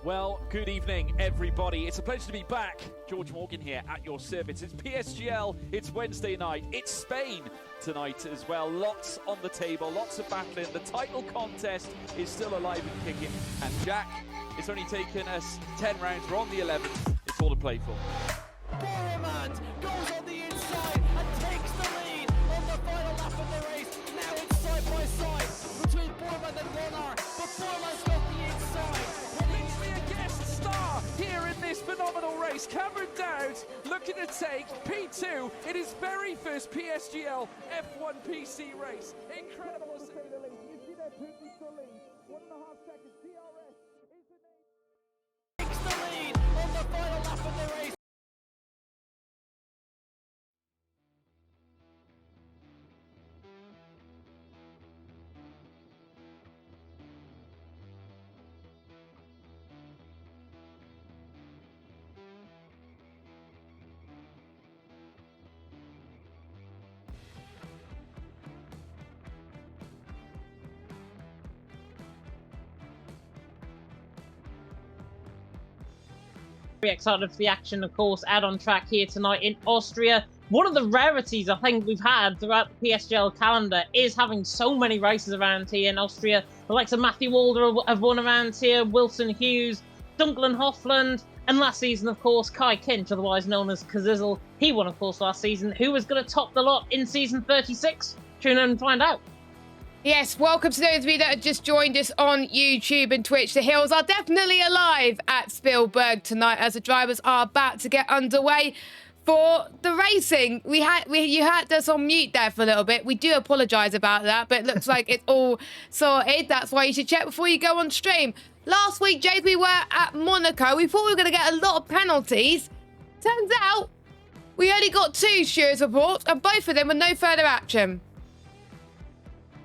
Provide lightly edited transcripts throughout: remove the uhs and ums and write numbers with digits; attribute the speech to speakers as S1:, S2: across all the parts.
S1: Well, good evening, everybody. It's a pleasure to be back. George Morgan here at your service. It's PSGL, it's Wednesday night, it's Spain tonight as well. Lots on the table, lots of battling. The title contest is still alive and kicking. And Jack, it's only taken us 10 rounds. We're on the 11th. It's all to play for.
S2: Boromant goes on the inside and takes the lead on the final lap of the race. Now it's side by side between Boromant and Warner, but Boromant's got the inside.
S1: Literally a guest star here in this phenomenal race. Cameron Dowd looking to take P2 in his very first PSGL F1 PC race. Incredible to say the least. You see that Putin to lead. 1.5 seconds. DRS is the name.
S2: Takes the lead on the final lap of the race.
S3: Very excited for the action, of course, out on track here tonight in Austria. One of the rarities I think we've had throughout the PSGL calendar is having so many races around here in Austria. The likes of Matthew Walder have won around here, Wilson Hughes, Duncan Hoffland, and last season, of course, Kai Kinch, otherwise known as Kazizzle. He won, of course, last season. Who was going to top the lot in season 36? Tune in and find out.
S4: Yes, welcome to those of you that have just joined us on YouTube and Twitch. The hills are definitely alive at Spielberg tonight as the drivers are about to get underway for the racing. You had us on mute there for a little bit. We do apologise about that, but it looks like it's all sorted. That's why you should check before you go on stream. Last week, James, we were at Monaco. We thought we were going to get a lot of penalties. Turns out we only got 2 stewards reports, and both of them were no further action.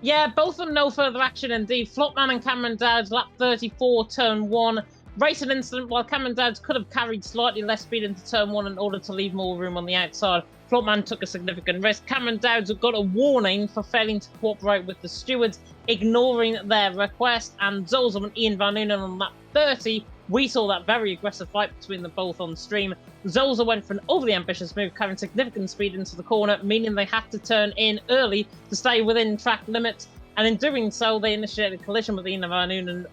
S3: Yeah, both of them no further action indeed. Flopman and Cameron Dowd, lap 34, turn 1. Racing incident, while Cameron Dowd could have carried slightly less speed into turn 1 in order to leave more room on the outside. Flopman took a significant risk. Cameron Dowd's got a warning for failing to cooperate with the stewards, ignoring their request. And Zolzum and Ian Van Noonen on lap 30. We saw that very aggressive fight between them both on stream. Zolza went for an overly ambitious move, carrying significant speed into the corner, meaning they had to turn in early to stay within track limits. And in doing so, they initiated a collision with Ian Van Noonen,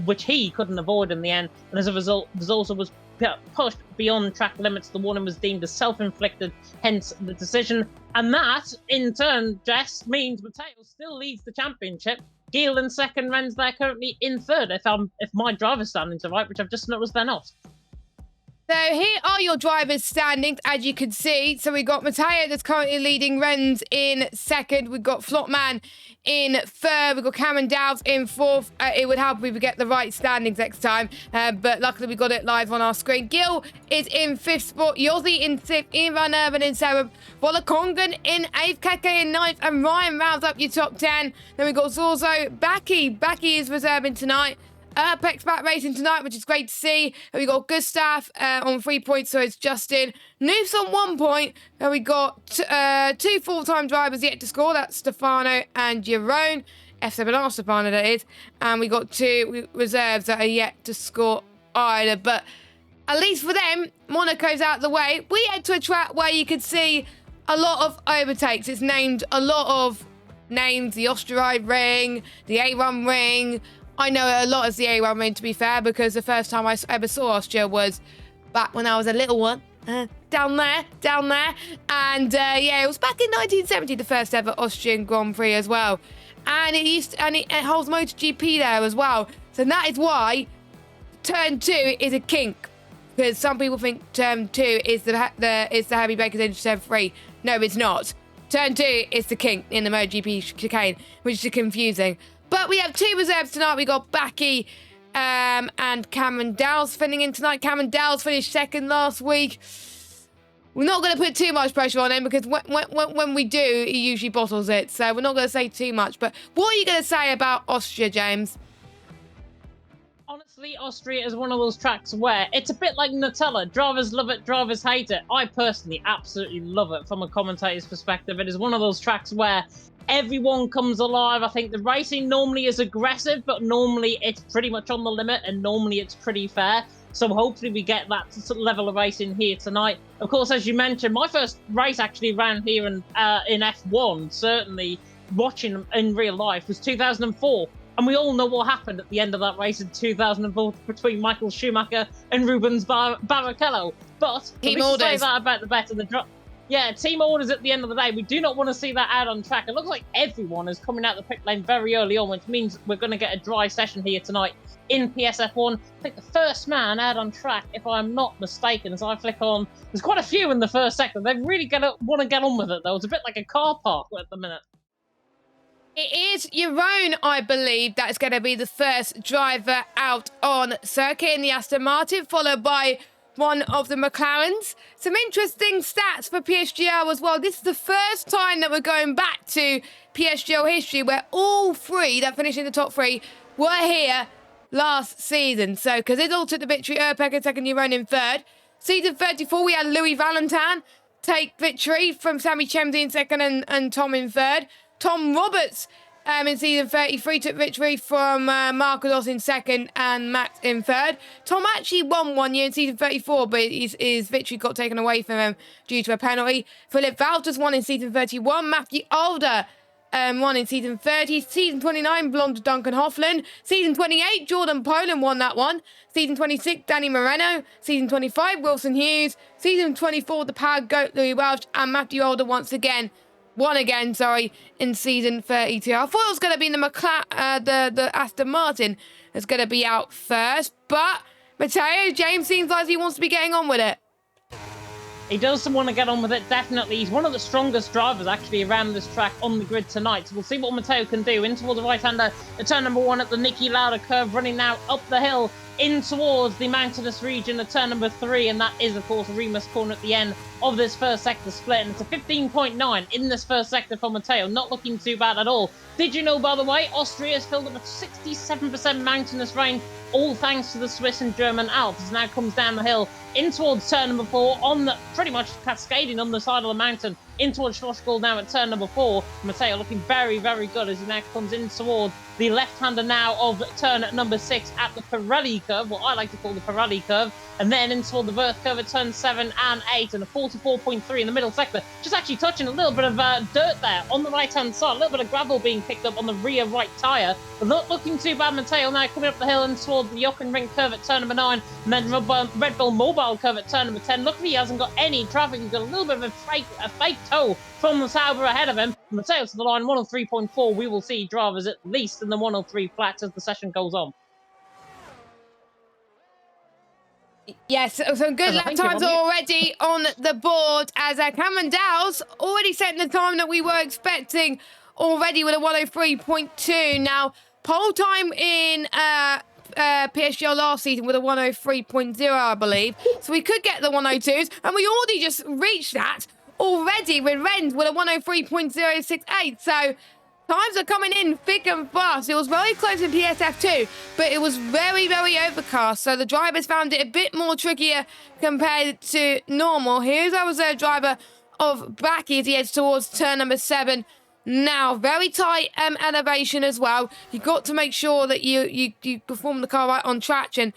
S3: which he couldn't avoid in the end. And as a result, Zolza was pushed beyond track limits. The warning was deemed as self-inflicted, hence the decision. And that, in turn, Jess, means Matteo still leads the championship. Giel in second, Ren's there currently in third, if my driver's standings are right, which I've just noticed they're not.
S4: So here are your drivers' standings, as you can see. So we've got Matteo that's currently leading, Ren's in second. We've got Flopman in third. We've got Cameron Dowd in fourth. It would help if we get the right standings next time. But luckily we got it live on our screen. Gil is in fifth spot. Yossi in sixth. Ian Van Urban in seventh. Volakongan in eighth. Keke in ninth. And Ryan rounds up your top 10. Then we've got Zorzo. Baki is reserving tonight. Apex back racing tonight, which is great to see. And we got Gustav on 3 points, so it's Justin. Noof's on 1 point. And we got 2 full-time drivers yet to score. That's Stefano and Jerome. F7R Stefano, that is. And we got 2 reserves that are yet to score either. But at least for them, Monaco's out of the way. We head to a track where you could see a lot of overtakes. It's named a lot of names. The Austria ring, the A1 ring. I know a lot as the A1 ring, to be fair, because the first time I ever saw Austria was back when I was a little one. Down there. And yeah, it was back in 1970, the first ever Austrian Grand Prix as well. And it holds MotoGP there as well. So that is why turn 2 is a kink. Because some people think turn 2 is the Heavy Bakers into turn 3. No, it's not. Turn 2 is the kink in the MotoGP chicane, which is confusing. But we have 2 reserves tonight. We got Baki and Cameron Dowd filling in tonight. Cameron Dowd finished second last week. We're not going to put too much pressure on him because when we do, he usually bottles it. So we're not going to say too much. But what are you going to say about Austria, James?
S3: Honestly, Austria is one of those tracks where it's a bit like Nutella. Drivers love it, drivers hate it. I personally absolutely love it from a commentator's perspective. It is one of those tracks where everyone comes alive. I think the racing normally is aggressive, but normally it's pretty much on the limit, and normally it's pretty fair. So hopefully we get that level of racing here tonight. Of course, as you mentioned, my first race actually ran here in F1, certainly watching in real life, was 2004. And we all know what happened at the end of that race in 2004 between Michael Schumacher and Rubens Barrichello. But
S4: Team
S3: we should say
S4: orders.
S3: that about the better the yeah, team orders at the end of the day. We do not want to see that out on track. It looks like everyone is coming out the pit lane very early on, which means we're going to get a dry session here tonight in PSF1. I think the first man out on track, if I'm not mistaken, as I flick on, there's quite a few in the first sector. They really want to get on with it, though. It's a bit like a car park at the minute.
S4: It is Jeroen, I believe, that's going to be the first driver out on circuit in the Aston Martin, followed by one of the McLarens. Some interesting stats for PSGL as well. This is the first time that we're going back to PSGL history where all three that finished in the top three were here last season. So Cazidal took the victory, Erpek in second, Jeroen in third. Season 34, we had Louis Valentin take victory from Sammy Chemsey in second and Tom in third. Tom Roberts in season 33 took victory from Marcos in second and Max in third. Tom actually won 1 year in season 34, but his victory got taken away from him due to a penalty. Philip Valters won in season 31. Matthew Alder won in season 30. Season 29 belonged to Duncan Hoffland. Season 28, Jordan Poland won that one. Season 26, Danny Moreno. Season 25, Wilson Hughes. Season 24, the Power Goat Louis Welch. And Matthew Alder won again, in season 32. I thought it was going to be the Aston Martin that's going to be out first, but Matteo, James seems like he wants to be getting on with it.
S3: He does want to get on with it, definitely. He's one of the strongest drivers, actually, around this track on the grid tonight. So we'll see what Matteo can do. In towards the right-hander, at turn number 1 at the Niki Lauda curve, running now up the hill in towards the mountainous region at turn number 3, and that is, of course, Remus Corner at the end of this first sector split, and it's a 15.9 in this first sector for Matteo. Not looking too bad at all. Did you know, by the way, Austria has filled up with 67% mountainous range, all thanks to the Swiss and German Alps. As now comes down the hill in towards turn number 4, on the pretty much cascading on the side of the mountain, in towards Schlossgall now at turn number 4. Matteo looking very, very good as he now comes in towards the left-hander now of turn number 6 at the Pirelli curve, what I like to call the Pirelli curve, and then in toward the Wirth curve at turn 7 and 8, and a 44.3 in the middle sector. Just actually touching a little bit of dirt there on the right-hand side, a little bit of gravel being picked up on the rear right tyre, but not looking too bad. Matteo now coming up the hill and toward the Jochen Ring curve at turn number 9, and then Red Bull Mobile curve at turn number 10. Luckily, he hasn't got any traffic. He's got a little bit of a fake toe from the Sauber ahead of him. Matteo to the line, 103.4. We will see drivers at least in the 103 flats as the session goes on.
S4: Yes, some good lap times already on the board as Cameron Dow's already setting the time that we were expecting already with a 103.2. Now, pole time in PSGL last season with a 103.0, I believe. So we could get the 102s, and we already just reached that already with Renz with a 103.068. So times are coming in thick and fast. It was very close in PSF2, but it was very, very overcast. So the drivers found it a bit more trickier compared to normal. Here's our reserve driver of Backy as he heads towards turn number 7. Now, very tight elevation as well. You've got to make sure that you perform the car right on traction.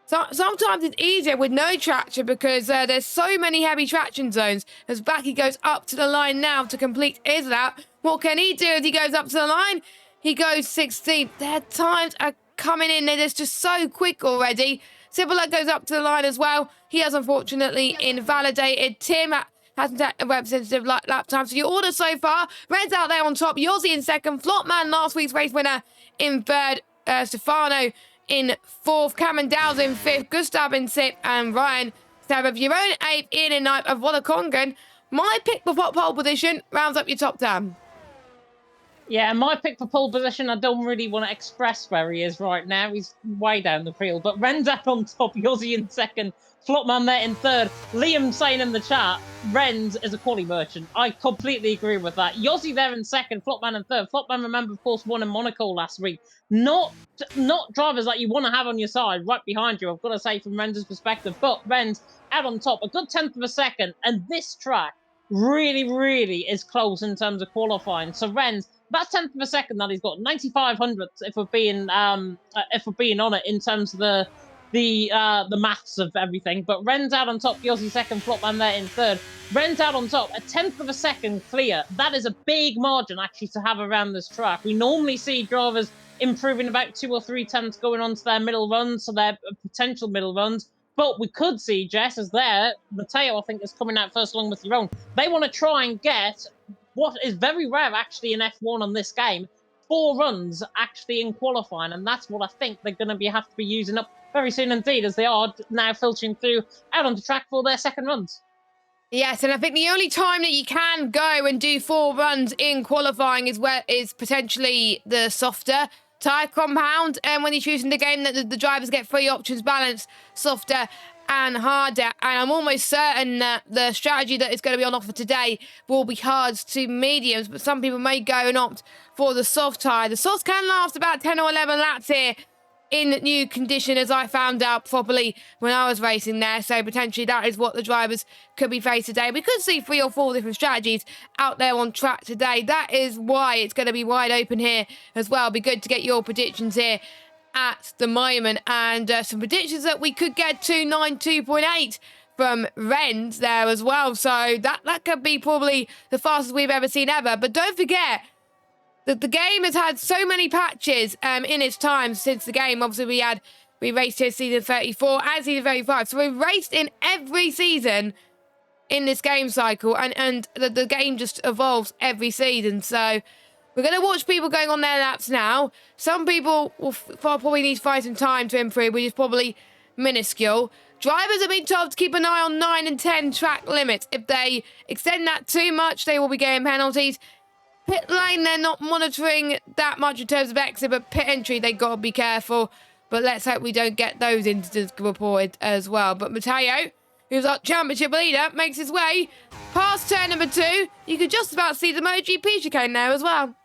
S4: So, sometimes it's easier with no traction because there's so many heavy traction zones. As Backy goes up to the line now to complete his lap, what can he do as he goes up to the line? He goes 16th. Their times are coming in. They're just so quick already. Cibola goes up to the line as well. He has unfortunately invalidated. Tim hasn't had a representative lap time. So your order so far, Red's out there on top. Yossi in second. Flopman, last week's race winner, in third. Stefano in fourth. Cameron Dow's in fifth. Gustav in sixth. And Ryan Starbuck, your own eighth. Ian in ninth. Of Congan. My pick for pole position rounds up your top 10.
S3: Yeah, my pick for pole position, I don't really want to express where he is right now. He's way down the field. But Ren's up on top, Yossi in second, Flopman there in third. Liam saying in the chat, Renz is a quality merchant. I completely agree with that. Yossi there in second, Flopman in third. Flopman, remember, of course, won in Monaco last week. Not drivers that you want to have on your side right behind you, I've got to say, from Renz's perspective. But Renz out on top, a good 10th of a second. And this track, really is close in terms of qualifying. So Ren's about 10th of a second that he's got 95 hundredths if we're being on it in terms of the maths of everything. But Ren's out on top, Yossi second, Flopman there in third. Ren's out on top, a 10th of a second clear. That is a big margin actually to have around this track. We normally see drivers improving about 2 or 3 tenths going on to their middle runs, so their potential middle runs. But we could see, Jess, as there, Matteo, I think, is coming out first along with your own. They want to try and get what is very rare actually in F1 on this game, 4 runs actually in qualifying, and that's what I think they're going to have to be using up very soon indeed, as they are now filtering through out on the track for their second runs.
S4: Yes, and I think the only time that you can go and do 4 runs in qualifying is potentially the softer tyre compound, and when you're choosing the game, that the drivers get 3 options: balanced, softer, and harder. And I'm almost certain that the strategy that is going to be on offer today will be hards to mediums, but some people may go and opt for the soft tyre. The softs can last about 10 or 11 laps here in new condition, as I found out properly when I was racing there. So potentially that is what the drivers could be faced today. We could see 3 or 4 different strategies out there on track today. That is why it's going to be wide open here as well. It'll be good to get your predictions here at the moment, and some predictions that we could get to 92.8 from Renz there as well. So that could be probably the fastest we've ever seen ever. But don't forget that the game has had so many patches in its time since the game. Obviously, we raced here season 34 and season 35. So we've raced in every season in this game cycle, and the game just evolves every season. So we're going to watch people going on their laps now. Some people will probably need to find some time to improve, which is probably minuscule. Drivers have been told to keep an eye on 9 and 10 track limits. If they extend that too much, they will be getting penalties. Pit lane, they're not monitoring that much in terms of exit, but pit entry, they got to be careful. But let's hope we don't get those incidents reported as well. But Matteo, who's our championship leader, makes his way past turn number 2. You could just about see the MotoGP chicane there as well.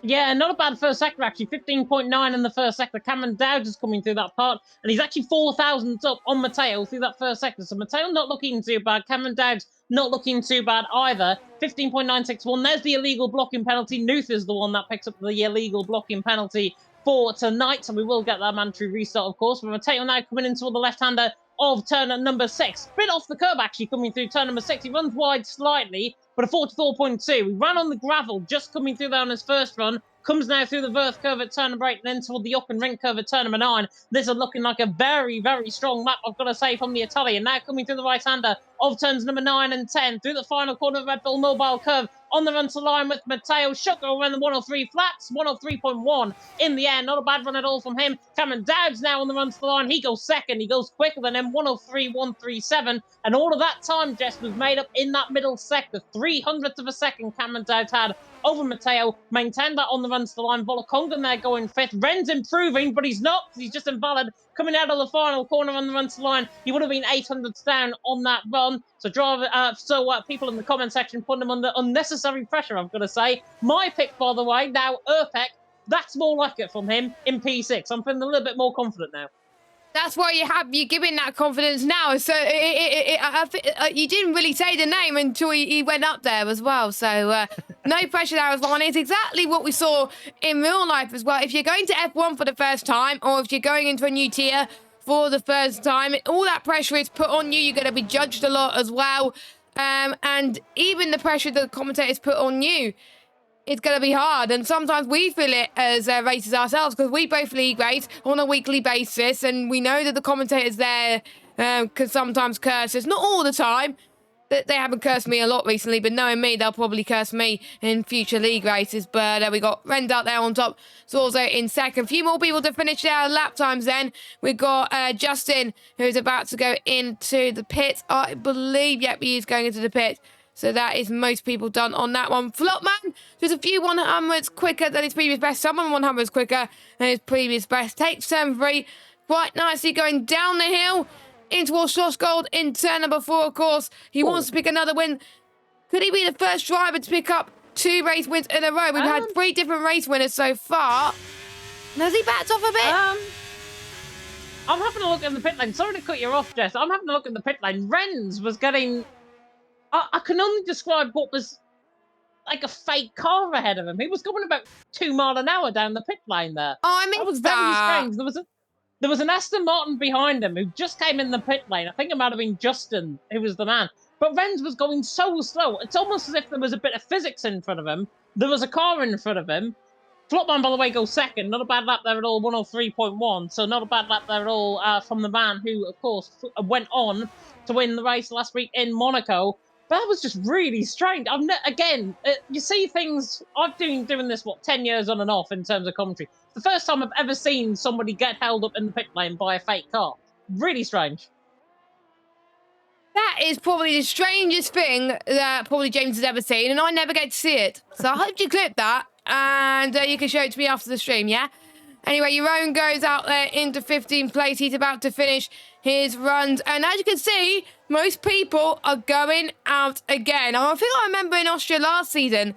S3: Yeah, not a bad first sector, actually. 15.9 in the first sector. Cameron Dowd is coming through that part, and he's actually 4,000 up on Matteo through that first sector. So Matteo not looking too bad. Cameron Dowd's not looking too bad either. 15.961. There's the illegal blocking penalty. Nuth is the one that picks up the illegal blocking penalty for tonight, so we will get that mandatory restart, of course. But Matteo now coming into the left-hander of turn number 6. Bit off the curb, actually, coming through turn number 6. He runs wide slightly, but a 44.2. He ran on the gravel, just coming through there on his first run. Comes now through the Verth curve at turn number 8 and then toward the up and ring curve at turn number 9. This is looking like a very strong lap, I've got to say, from the Italian. Now coming through the right-hander of turns number 9 and 10. Through the final corner of Red Bull Mobile curve. On the run to line with Matteo. Shook around the 103 flats. 103.1 in the air. Not a bad run at all from him. Cameron Dowd's now on the run to the line. He goes second. He goes quicker than him. 103.137. And all of that time, Jess, was made up in that middle sector. 300th of a second Cameron Dowd had over Matteo. Maintained that on the run to the line. Volakongan there going 5th. Ren's improving, but he's not. He's just invalid. Coming out of the final corner on the run to the line. He would have been 800ths down on that run. So people in the comment section putting him under unnecessary pressure, I've got to say. My pick, by the way, now Urpek, that's more like it from him in P6. I'm feeling a little bit more confident now.
S4: That's why you're giving that confidence now. So you didn't really say the name until he went up there as well. So no pressure there as well. And it's exactly what we saw in real life as well. If you're going to F1 for the first time, or if you're going into a new tier for the first time, all that pressure is put on you. You're going to be judged a lot as well. And even the pressure that the commentators put on you, it's going to be hard. And sometimes we feel it as racers ourselves, because we both league race on a weekly basis, and we know that the commentators there can sometimes curse us. Not all the time. They haven't cursed me a lot recently, but knowing me, they'll probably curse me in future league races. But we got Rend out there on top. Zorzo in second. A few more people to finish their lap times then. We've got Justin, who's about to go into the pit. I believe, yep, he is going into the pit. So that is most people done on that one. Flopman, just a few 100s quicker than his previous best. Someone 100s quicker than his previous best. Takes turn 3 quite nicely, going down the hill into Schloss Gold in turn number 4, of course. He wants to pick another win. Could he be the first driver to pick up 2 race wins in a row? We've had 3 different race winners so far. Has he backed off a bit?
S3: I'm having a look in the pit lane. Sorry to cut you off, Jess. I'm having a look in the pit lane. Renz was getting I can only describe what was like a fake car ahead of him. He was going about 2 miles an hour down the pit lane there.
S4: Oh, I
S3: That was
S4: missed
S3: very
S4: that.
S3: strange. There was an Aston Martin behind him who just came in the pit lane. I think it might have been Justin who was the man. But Renz was going so slow. It's almost as if there was a bit of physics in front of him. There was a car in front of him. Flopman, by the way, goes second. Not a bad lap there at all, 103.1. So not a bad lap there at all from the man who, of course, went on to win the race last week in Monaco. But that was just really strange. You see things. I've been doing this, 10 years on and off in terms of commentary. The first time I've ever seen somebody get held up in the pit lane by a fake car. Really strange.
S4: That is probably the strangest thing that probably James has ever seen, and I never get to see it. So I hope you clip that, and you can show it to me after the stream, yeah? Anyway, Jeroen goes out there into 15th place. He's about to finish his runs. And as you can see, most people are going out again. I think I remember in Austria last season,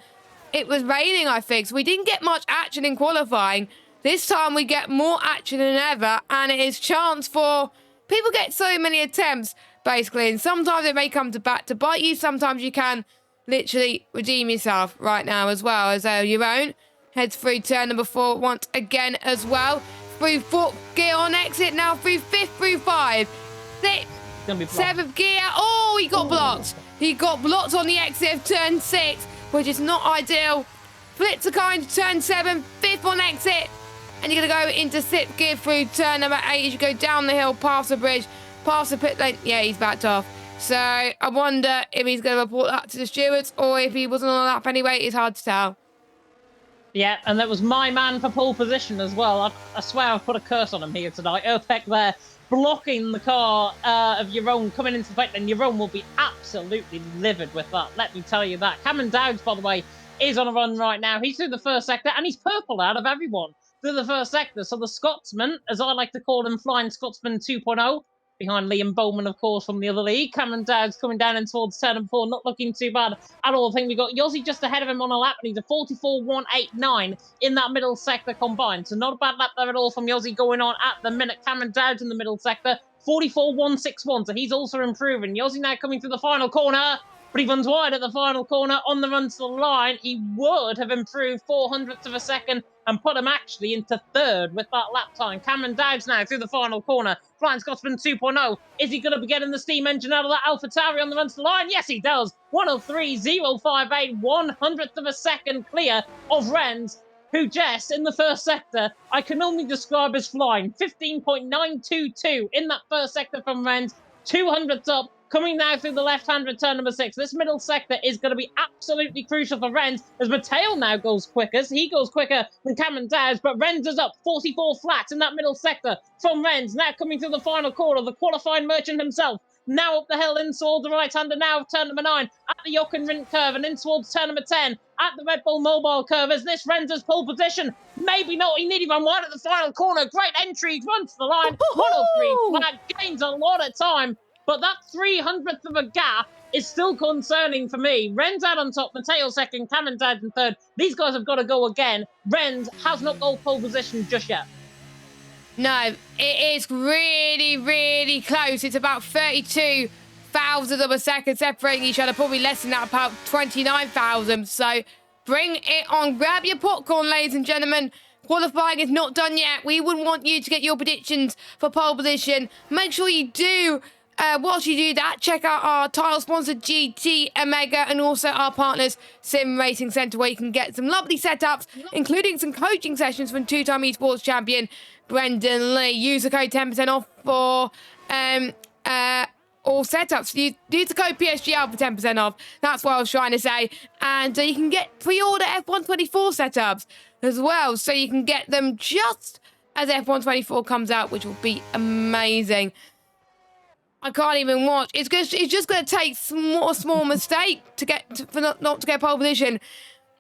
S4: it was raining, I think. So we didn't get much action in qualifying. This time we get more action than ever. And it is chance for... People get so many attempts, basically. And sometimes it may come to bite you. Sometimes you can literally redeem yourself right now as well. As Jeroen heads through turn number 4 once again as well. Through 4th gear on exit, now through 5th, through 5. 6th, 7th gear. Oh, he got blocked. He got blocked on the exit of turn 6, which is not ideal. Flips the car into turn 7, 5th on exit. And you're going to go into 6th gear through turn number 8 as you go down the hill, past the bridge, past the pit lane. Yeah, he's backed off. So I wonder if he's going to report that to the stewards or if he wasn't on the lap anyway. It's hard to tell.
S3: Yeah, and that was my man for pole position as well. I swear I've put a curse on him here tonight. Erpek there blocking the car of Jeroen coming into the pit, and Jeroen will be absolutely livid with that. Let me tell you that. Cameron Dowds, by the way, is on a run right now. He's through the first sector, and he's purple out of everyone through the first sector. So the Scotsman, as I like to call him, Flying Scotsman 2.0, behind Liam Bowman, of course, from the other league. Cameron Dowds coming down in towards turn number 4, not looking too bad at all. I think we got Yossi just ahead of him on a lap, and he's a 44.189 in that middle sector combined. So not a bad lap there at all from Yossi going on at the minute. Cameron Dowds in the middle sector, 44.161, so he's also improving. Yossi now coming through the final corner, but he runs wide at the final corner on the run to the line. He would have improved 400ths of a second and put him actually into 3rd with that lap time. Cameron Dowds now through the final corner. Flying Scotsman 2.0. Is he going to be getting the steam engine out of that AlphaTauri on the run to the line? Yes, he does. 103.058, 100th of a second clear of Renz, who Jess, in the first sector, I can only describe as flying. 15.922 in that first sector from Renz. 200ths up. Coming now through the left-hand turn number 6. This middle sector is going to be absolutely crucial for Renz as Mateo now goes quicker. He goes quicker than Cameron Dowds, but Renz is up 44 flats in that middle sector from Renz. Now coming through the final corner, the qualifying merchant himself. Now up the hill in towards the right-hander now of turn number 9 at the Jochen Rindt curve and in towards turn number 10 at the Red Bull Mobile curve as this Renz's pole position. Maybe not. He nearly run wide at the final corner. Great entry. Runs to the line. 103 flat. Gains a lot of time. But that 300th of a gap is still concerning for me. Renz out on top, Mateo second, Cameron Dowds in 3rd. These guys have got to go again. Renz has not got pole position just yet.
S4: No, it is really, really close. It's about 32 thousandths of a second separating each other, probably less than that, about 29,000. So bring it on. Grab your popcorn, ladies and gentlemen. Qualifying is not done yet. We would want you to get your predictions for pole position. Make sure you do... whilst you do that, check out our title sponsor GT Omega and also our partners Sim Racing Centre, where you can get some lovely setups, including some coaching sessions from two-time esports champion Brendan Lee. Use the code 10% off for all setups. Use the code PSGL for 10% off. That's what I was trying to say. And you can get pre-order F124 setups as well, so you can get them just as F124 comes out, which will be amazing. I can't even watch. It's just going to take a small mistake to get for not to get pole position.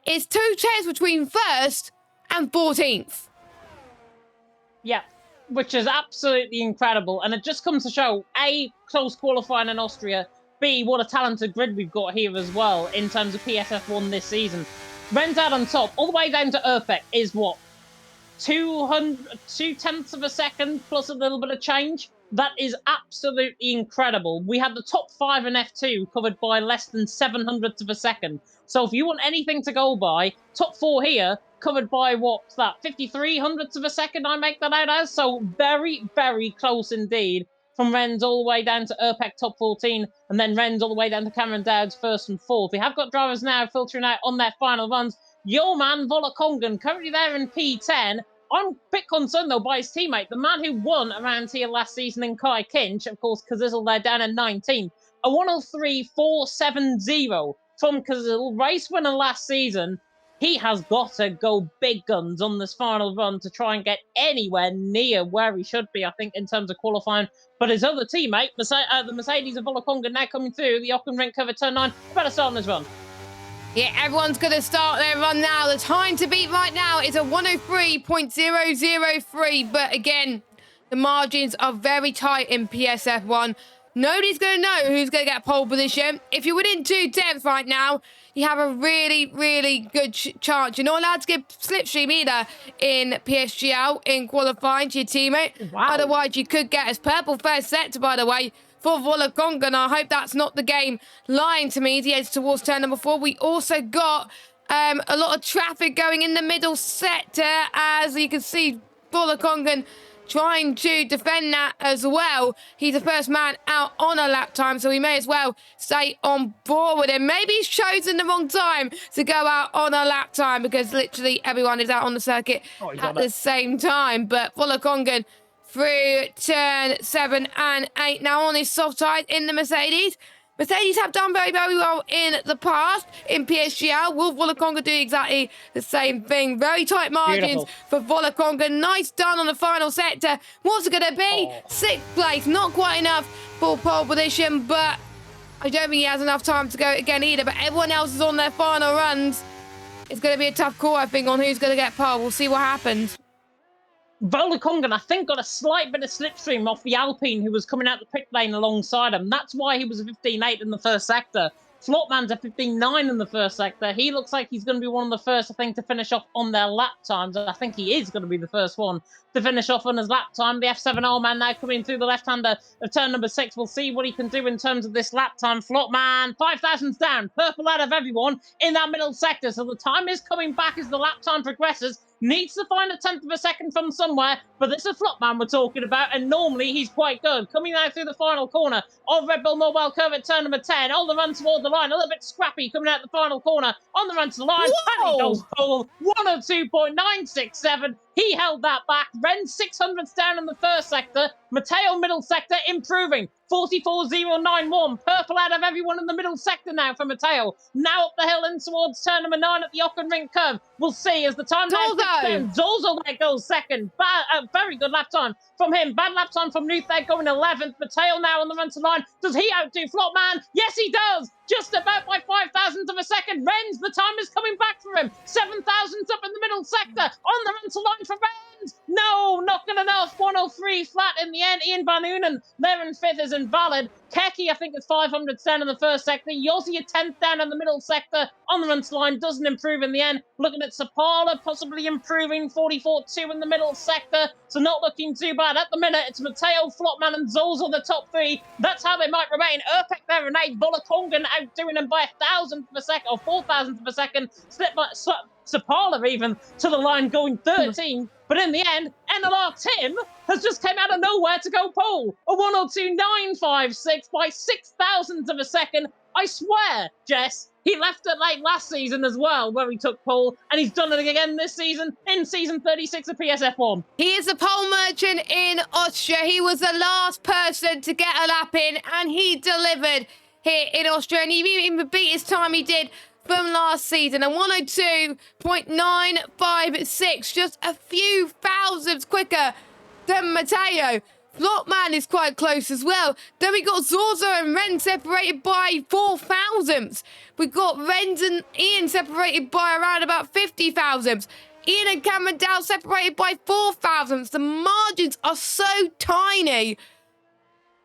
S4: It's 2 tenths between 1st and 14th.
S3: Yeah, which is absolutely incredible. And it just comes to show, A, close qualifying in Austria, B, what a talented grid we've got here as well in terms of PSF1 this season. Renz out on top, all the way down to Erpek is what? 2 tenths of a second plus a little bit of change. That is absolutely incredible. We had the top 5 in F2 covered by less than 700ths of a second. So if you want anything to go by, top 4 here covered by, what's that, 5300ths of a second I make that out as? So very, very close indeed. From Renz all the way down to Urpec top 14, and then Renz all the way down to Cameron Dowd's first and fourth. We have got drivers now filtering out on their final runs. Your man, Volakongan, currently there in P10. I'm a bit concerned, though, by his teammate, the man who won around here last season in Kai Kinch, of course, Kazizel there down in 19th. A 103.470 from Kazizel, race winner last season. He has got to go big guns on this final run to try and get anywhere near where he should be, I think, in terms of qualifying. But his other teammate, the Mercedes of Volakonga, now coming through the Auckland cover turn 9, better start on his run.
S4: Yeah, everyone's going to start their run now. The time to beat right now is a 103.003. But again, the margins are very tight in PSF1. Nobody's going to know who's going to get pole position. If you're within 2 tenths right now, you have a really, really good chance. You're not allowed to give slipstream either in PSGL in qualifying to your teammate.
S3: Wow.
S4: Otherwise, you could get as purple first sector, by the way, for Volakonga. And I hope that's not the game lying to me as he heads towards turn number 4. We also got a lot of traffic going in the middle sector, as you can see Volakonga trying to defend that as well. He's the first man out on a lap time, so we may as well stay on board with him. Maybe he's chosen the wrong time to go out on a lap time, because literally everyone is out on the circuit at the same time. But Volakonga through turn 7 and 8 now on his soft side in the Mercedes. Mercedes have done very, very well in the past in PSGL. Will Volakonga do exactly the same thing? Very tight margins for Volakonga. Nice done on the final sector. What's it going to be? 6th place. Not quite enough for pole position, but I don't think he has enough time to go again either. But everyone else is on their final runs. It's going to be a tough call, I think, on who's going to get pole. We'll see what happens.
S3: Volakonga, I think, got a slight bit of slipstream off the Alpine who was coming out the pit lane alongside him. That's why he was a 15.8 in the first sector. Flopman's a 15.9 in the first sector. He looks like he's going to be one of the first, I think, to finish off on their lap times. I think he is going to be the first one to finish off on his lap time. The F7R man now coming through the left-hander of turn number 6. We'll see what he can do in terms of this lap time. Flopman, 5,000s down, purple out of everyone in that middle sector. So the time is coming back as the lap time progresses. Needs to find a 10th of a second from somewhere, but this is Flopman we're talking about, and normally he's quite good. Coming out through the final corner of Red Bull Mobile Curve at turn number 10, on the run toward the line, a little bit scrappy coming out the final corner, on the run to the line, and he goes pole, 102.967. He held that back. Ren 600ths down in the first sector. Matteo middle sector improving. 44.091. Purple out of everyone in the middle sector now for Matteo. Now up the hill in towards turn number 9 at the Auckland Ring curve. We'll see as the time down. Zolzo there goes second. Very good lap time from him. Bad lap time from Nuth there going 11th. Matteo now on the run to line. Does he outdo Flopman? Yes, he does. Just about by 5,000ths of a second. Renz, the time is coming back for him. 7,000ths up in the middle sector. On the run to line for Renz. No, not good enough. 103 flat in the end. Ian Van Unen there in 5th is invalid. Keki, I think, is 500 down in the first sector. Yossi, a 10th down in the middle sector. On the run to line, doesn't improve in the end. Looking at Sapala, possibly improving. 44.2 in the middle sector. So not looking too bad. At the minute, it's Matteo, Flopman, and Zols on the top 3. That's how they might remain. Urpec there in 8. Volakongan outdoing him by 1,000th of a second, or 4,000th of a second. Split by Sapala even to the line going 13. But in the end, NLR Tim has just came out of nowhere to go pole. A 102.956 by 6,000ths of a second. I swear, Jess, he left it late last season as well, where he took pole, and he's done it again this season in season 36 of PSF1.
S4: He is a pole merchant in Austria. He was the last person to get a lap in, and he delivered here in Austria, and he even beat his time he did from last season, a 102.956, just a few thousandths quicker than Matteo. Flopman is quite close as well. Then we got Zorzo and Ren separated by 4 thousandths. We got Renz and Ian separated by around about 50 thousandths. Ian and Cameron Dow separated by 4 thousandths. The margins are so tiny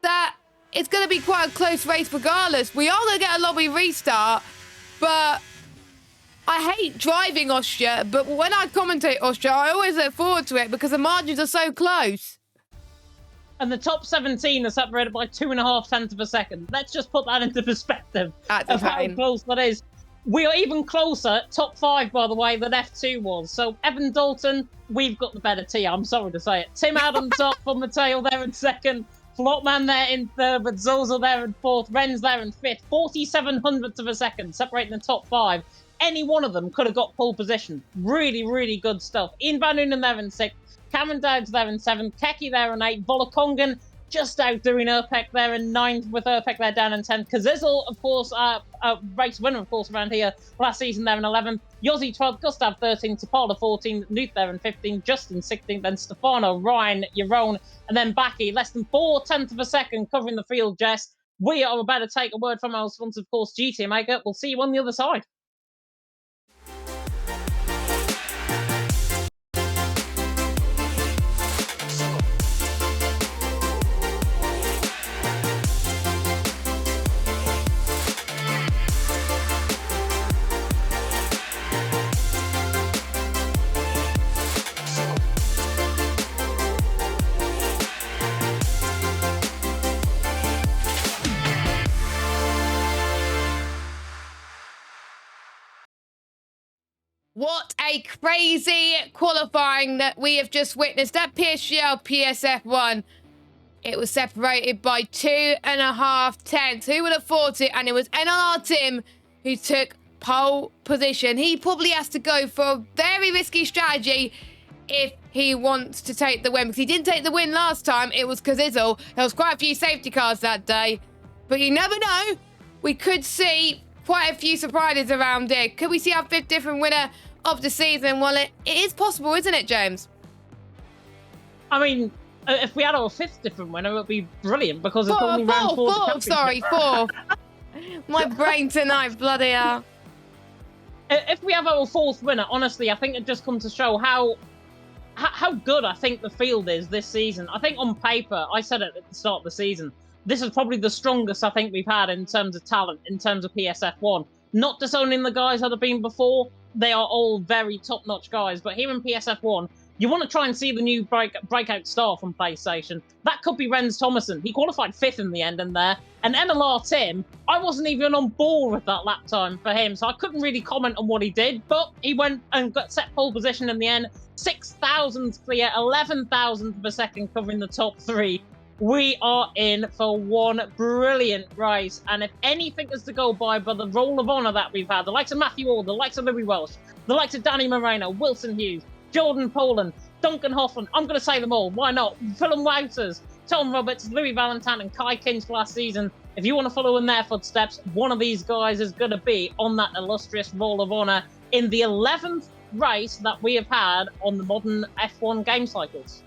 S4: that it's going to be quite a close race regardless. We are going to get a lobby restart, but I hate driving Austria, but when I commentate Austria, I always look forward to it because the margins are so close.
S3: And the top 17 are separated by 2.5 tenths of a second. Let's just put that into perspective of how close that is. We are even closer, top 5, by the way, than F2 was. So Evan Dalton, we've got the better tier. I'm sorry to say it. Tim Adams up for Matteo there in 2nd. Flotman there in 3rd, but Zozo there in 4th. Ren's there in 5th. 47 hundredths of a second, separating the top 5. Any one of them could have got pole position. Really, really good stuff. Ian Van Noonen there in 6th. Cameron Dowd's there in 7th. Keki there in 8th. Volakongan just outdoing Urpek there in 9th, with Urpek there down in 10th. Kazizel, of course, race winner, of course, around here last season there in 11th. Yossi 12th, Gustav 13th, Tapala 14th, Newt there in 15th, Justin 16th, then Stefano, Ryan, Yaron, and then Baki, less than 4 tenths of a second covering the field, Jess. We are about to take a word from our sponsor, of course, GT Maker. We'll see you on the other side.
S4: What a crazy qualifying that we have just witnessed at PSGL PSF1. It was separated by 2.5 tenths. Who would have thought it? And it was NLR Tim who took pole position. He probably has to go for a very risky strategy if he wants to take the win. Because he didn't take the win last time. It was Kazizel. There was quite a few safety cars that day. But you never know. We could see quite a few surprises around here. Could we see our 5th different winner of the season? Well, it is possible, isn't it, James?
S3: I mean, if we had our 5th different winner, it would be brilliant, because it's only round 4.
S4: Sorry, 4. My brain tonight, bloody hell.
S3: If we have our 4th winner, honestly, I think it just comes to show how good I think the field is this season. I think on paper, I said it at the start of the season, this is probably the strongest I think we've had in terms of talent, in terms of PSF1. Not disowning the guys that have been before. They are all very top-notch guys. But here in PSF1, you want to try and see the new breakout star from PlayStation. That could be Renz Thomason. He qualified 5th in the end in there. And NLR Tim, I wasn't even on board with that lap time for him, so I couldn't really comment on what he did. But he went and got set pole position in the end. 6,000th clear, 11,000th of a second covering the top 3. We are in for one brilliant race. And if anything is to go by the roll of honour that we've had, the likes of Matthew Ward, the likes of Louis Welsh, the likes of Danny Moreno, Wilson Hughes, Jordan Poland, Duncan Hoffman, I'm going to say them all, why not? Philip Wouters, Tom Roberts, Louis Valentine and Kai Kinch last season. If you want to follow in their footsteps, one of these guys is going to be on that illustrious roll of honour in the 11th race that we have had on the modern F1 game cycles.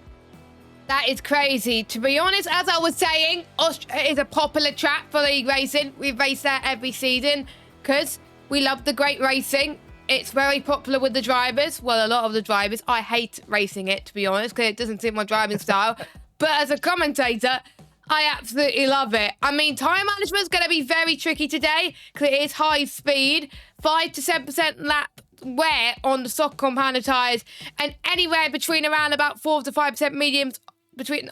S4: That is crazy. To be honest, as I was saying, Austria is a popular track for league racing. We race there every season because we love the great racing. It's very popular with the drivers. Well, a lot of the drivers. I hate racing it, to be honest, because it doesn't suit my driving style. But as a commentator, I absolutely love it. I mean, tyre management is going to be very tricky today because it is high speed. 5 to 7% lap wear on the soft compounder tyres, and anywhere between around about 4 to 5% mediums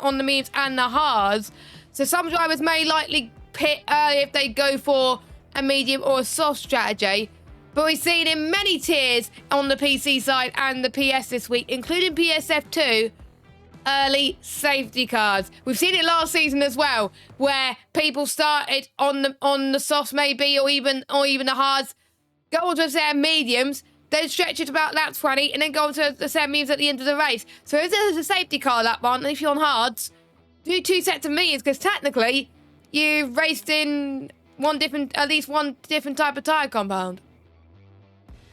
S4: on the mediums and the hards. So some drivers may likely pit early if they go for a medium or a soft strategy. But we've seen in many tiers on the PC side and the PS this week, including PSF2, early safety cars. We've seen it last season as well, where people started on the softs maybe, or even the hards, go on to their mediums, then stretch it about lap 20, and then go on to the semi-mediums at the end of the race. So if there's a safety car lap one, and if you're on hards, do 2 sets of mediums, because technically you've raced in at least one different type of tyre compound.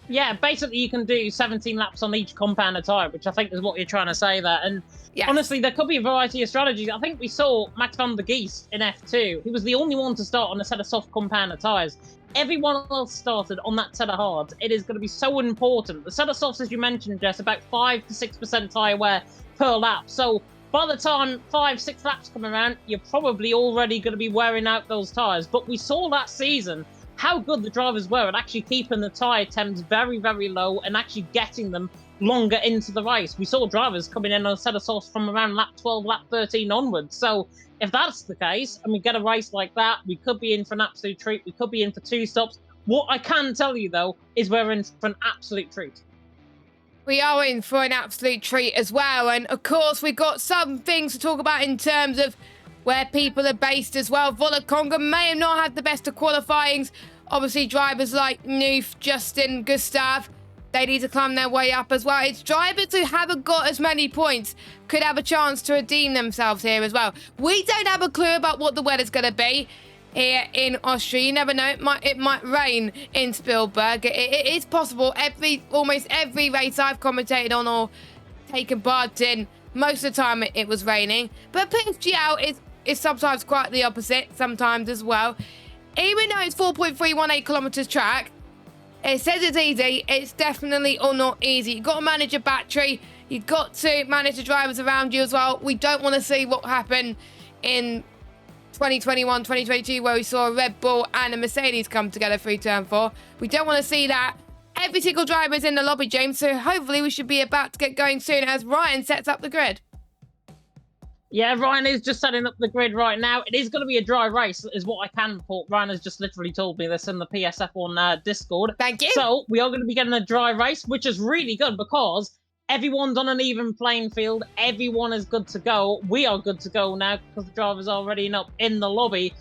S3: Yeah, basically you can do 17 laps on each compounder tyre, which I think is what you're trying to say there. And yes, honestly, there could be a variety of strategies. I think we saw Max van der Geest in F2. He was the only one to start on a set of soft compounder tyres. Everyone else started on that set of hards. It is going to be so important. The set of softs, as you mentioned, Jess, about 5 to 6% tyre wear per lap. So by the time 5-6 laps come around, you're probably already going to be wearing out those tyres. But we saw last season how good the drivers were at actually keeping the tyre temps very, very low and actually getting them longer into the race. We saw drivers coming in on a set of sauce from around lap 12, lap 13 onwards. So if that's the case, and we get a race like that, we could be in for an absolute treat. We could be in for 2 stops. What I can tell you, though, is we're in for an absolute treat.
S4: We are in for an absolute treat as well. And of course, we've got some things to talk about in terms of where people are based as well. Volakonga may have not had the best of qualifyings. Obviously, drivers like Noof, Justin, Gustav, they need to climb their way up as well. It's drivers who haven't got as many points could have a chance to redeem themselves here as well. We don't have a clue about what the weather's going to be here in Austria. You never know. It might rain in Spielberg. It is possible. Almost every race I've commentated on or taken part in, most of the time it was raining. But PSGL is sometimes quite the opposite, sometimes as well. Even though it's 4.318 kilometers track, it says it's easy. It's definitely not easy. You've got to manage your battery. You've got to manage the drivers around you as well. We don't want to see what happened in 2021, 2022, where we saw a Red Bull and a Mercedes come together through turn 4. We don't want to see that. Every single driver is in the lobby, James, so hopefully we should be about to get going soon as Ryan sets up the grid.
S3: Yeah, Ryan is just setting up the grid right now. It is going to be a dry race, is what I can report. Ryan has just literally told me this in the PSF1 Discord.
S4: Thank you.
S3: So we are going to be getting a dry race, which is really good because everyone's on an even playing field. Everyone is good to go. We are good to go now because the drivers are already up in the lobby.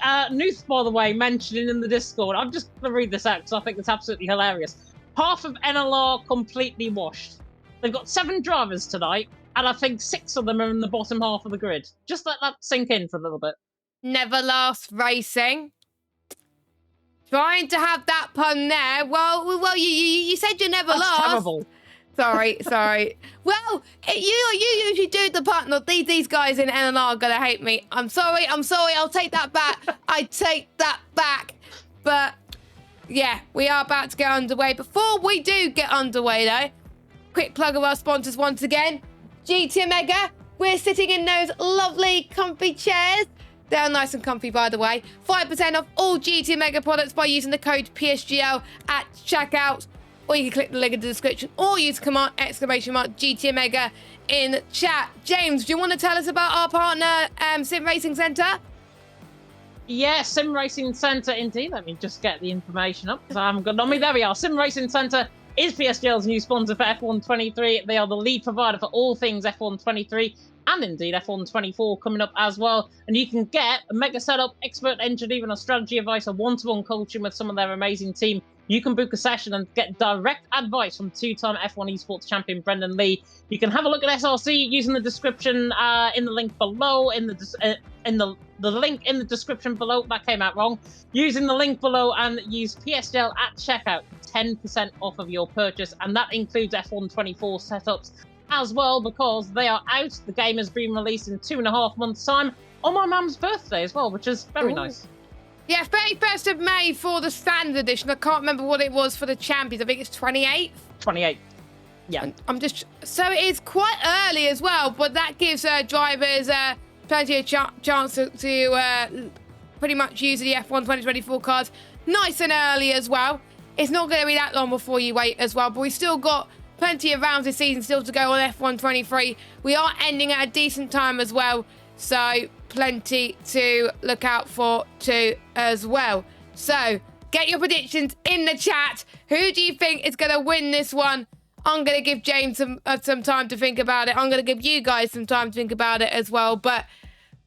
S3: Nooth, by the way, mentioning in the Discord, I'm just going to read this out because I think it's absolutely hilarious. Half of NLR completely washed. They've got 7 drivers tonight, and I think 6 of them are in the bottom half of the grid. Just let that sink in for a little bit. Never
S4: Last Racing. Trying to have that pun there. Well, you said you never last.
S3: Terrible.
S4: Sorry. Well, you usually do the pun. No, these guys in NLR are gonna hate me. I'm sorry. I'll take that back. I take that back. But yeah, we are about to get underway. Before we do get underway, though, quick plug of our sponsors once again. GT Mega. We're sitting in those lovely, comfy chairs. They're nice and comfy, by the way. 5% off all GT Mega products by using the code PSGL at checkout. Or you can click the link in the description or use command !GT Mega in chat. James, do you want to tell us about our partner, Sim Racing Centre?
S3: Yeah, Sim Racing Centre indeed. Let me just get the information up because I haven't got it on me. There we are. Sim Racing Centre is PSGL's new sponsor for F123. They are the lead provider for all things F123 and indeed F124 coming up as well. And you can get a mega setup, expert engineering or strategy advice, a one-to-one coaching with some of their amazing team. You can book a session and get direct advice from 2-time F1 esports champion Brendan Lee. You can have a look at SRC using the description in the link below, in the link in the description below. That came out wrong. Using the link below and use PSGL at checkout, 10% off of your purchase, and that includes F124 setups as well because they are out. The game has been released in 2.5 months' time on my mum's birthday as well, which is very nice.
S4: Yeah, 31st of May for the standard edition. I can't remember what it was for the champions. I think it's 28th.
S3: 28th. Yeah.
S4: So it is quite early as well, but that gives drivers plenty of chance to pretty much use the F1 2024 cards nice and early as well. It's not going to be that long before you wait as well, but we still got plenty of rounds this season still to go on F1 23. We are ending at a decent time as well, so plenty to look out for too as well. So get your predictions in the chat. Who do you think is going to win this one? I'm going to give James some time to think about it. I'm going to give you guys some time to think about it as well. But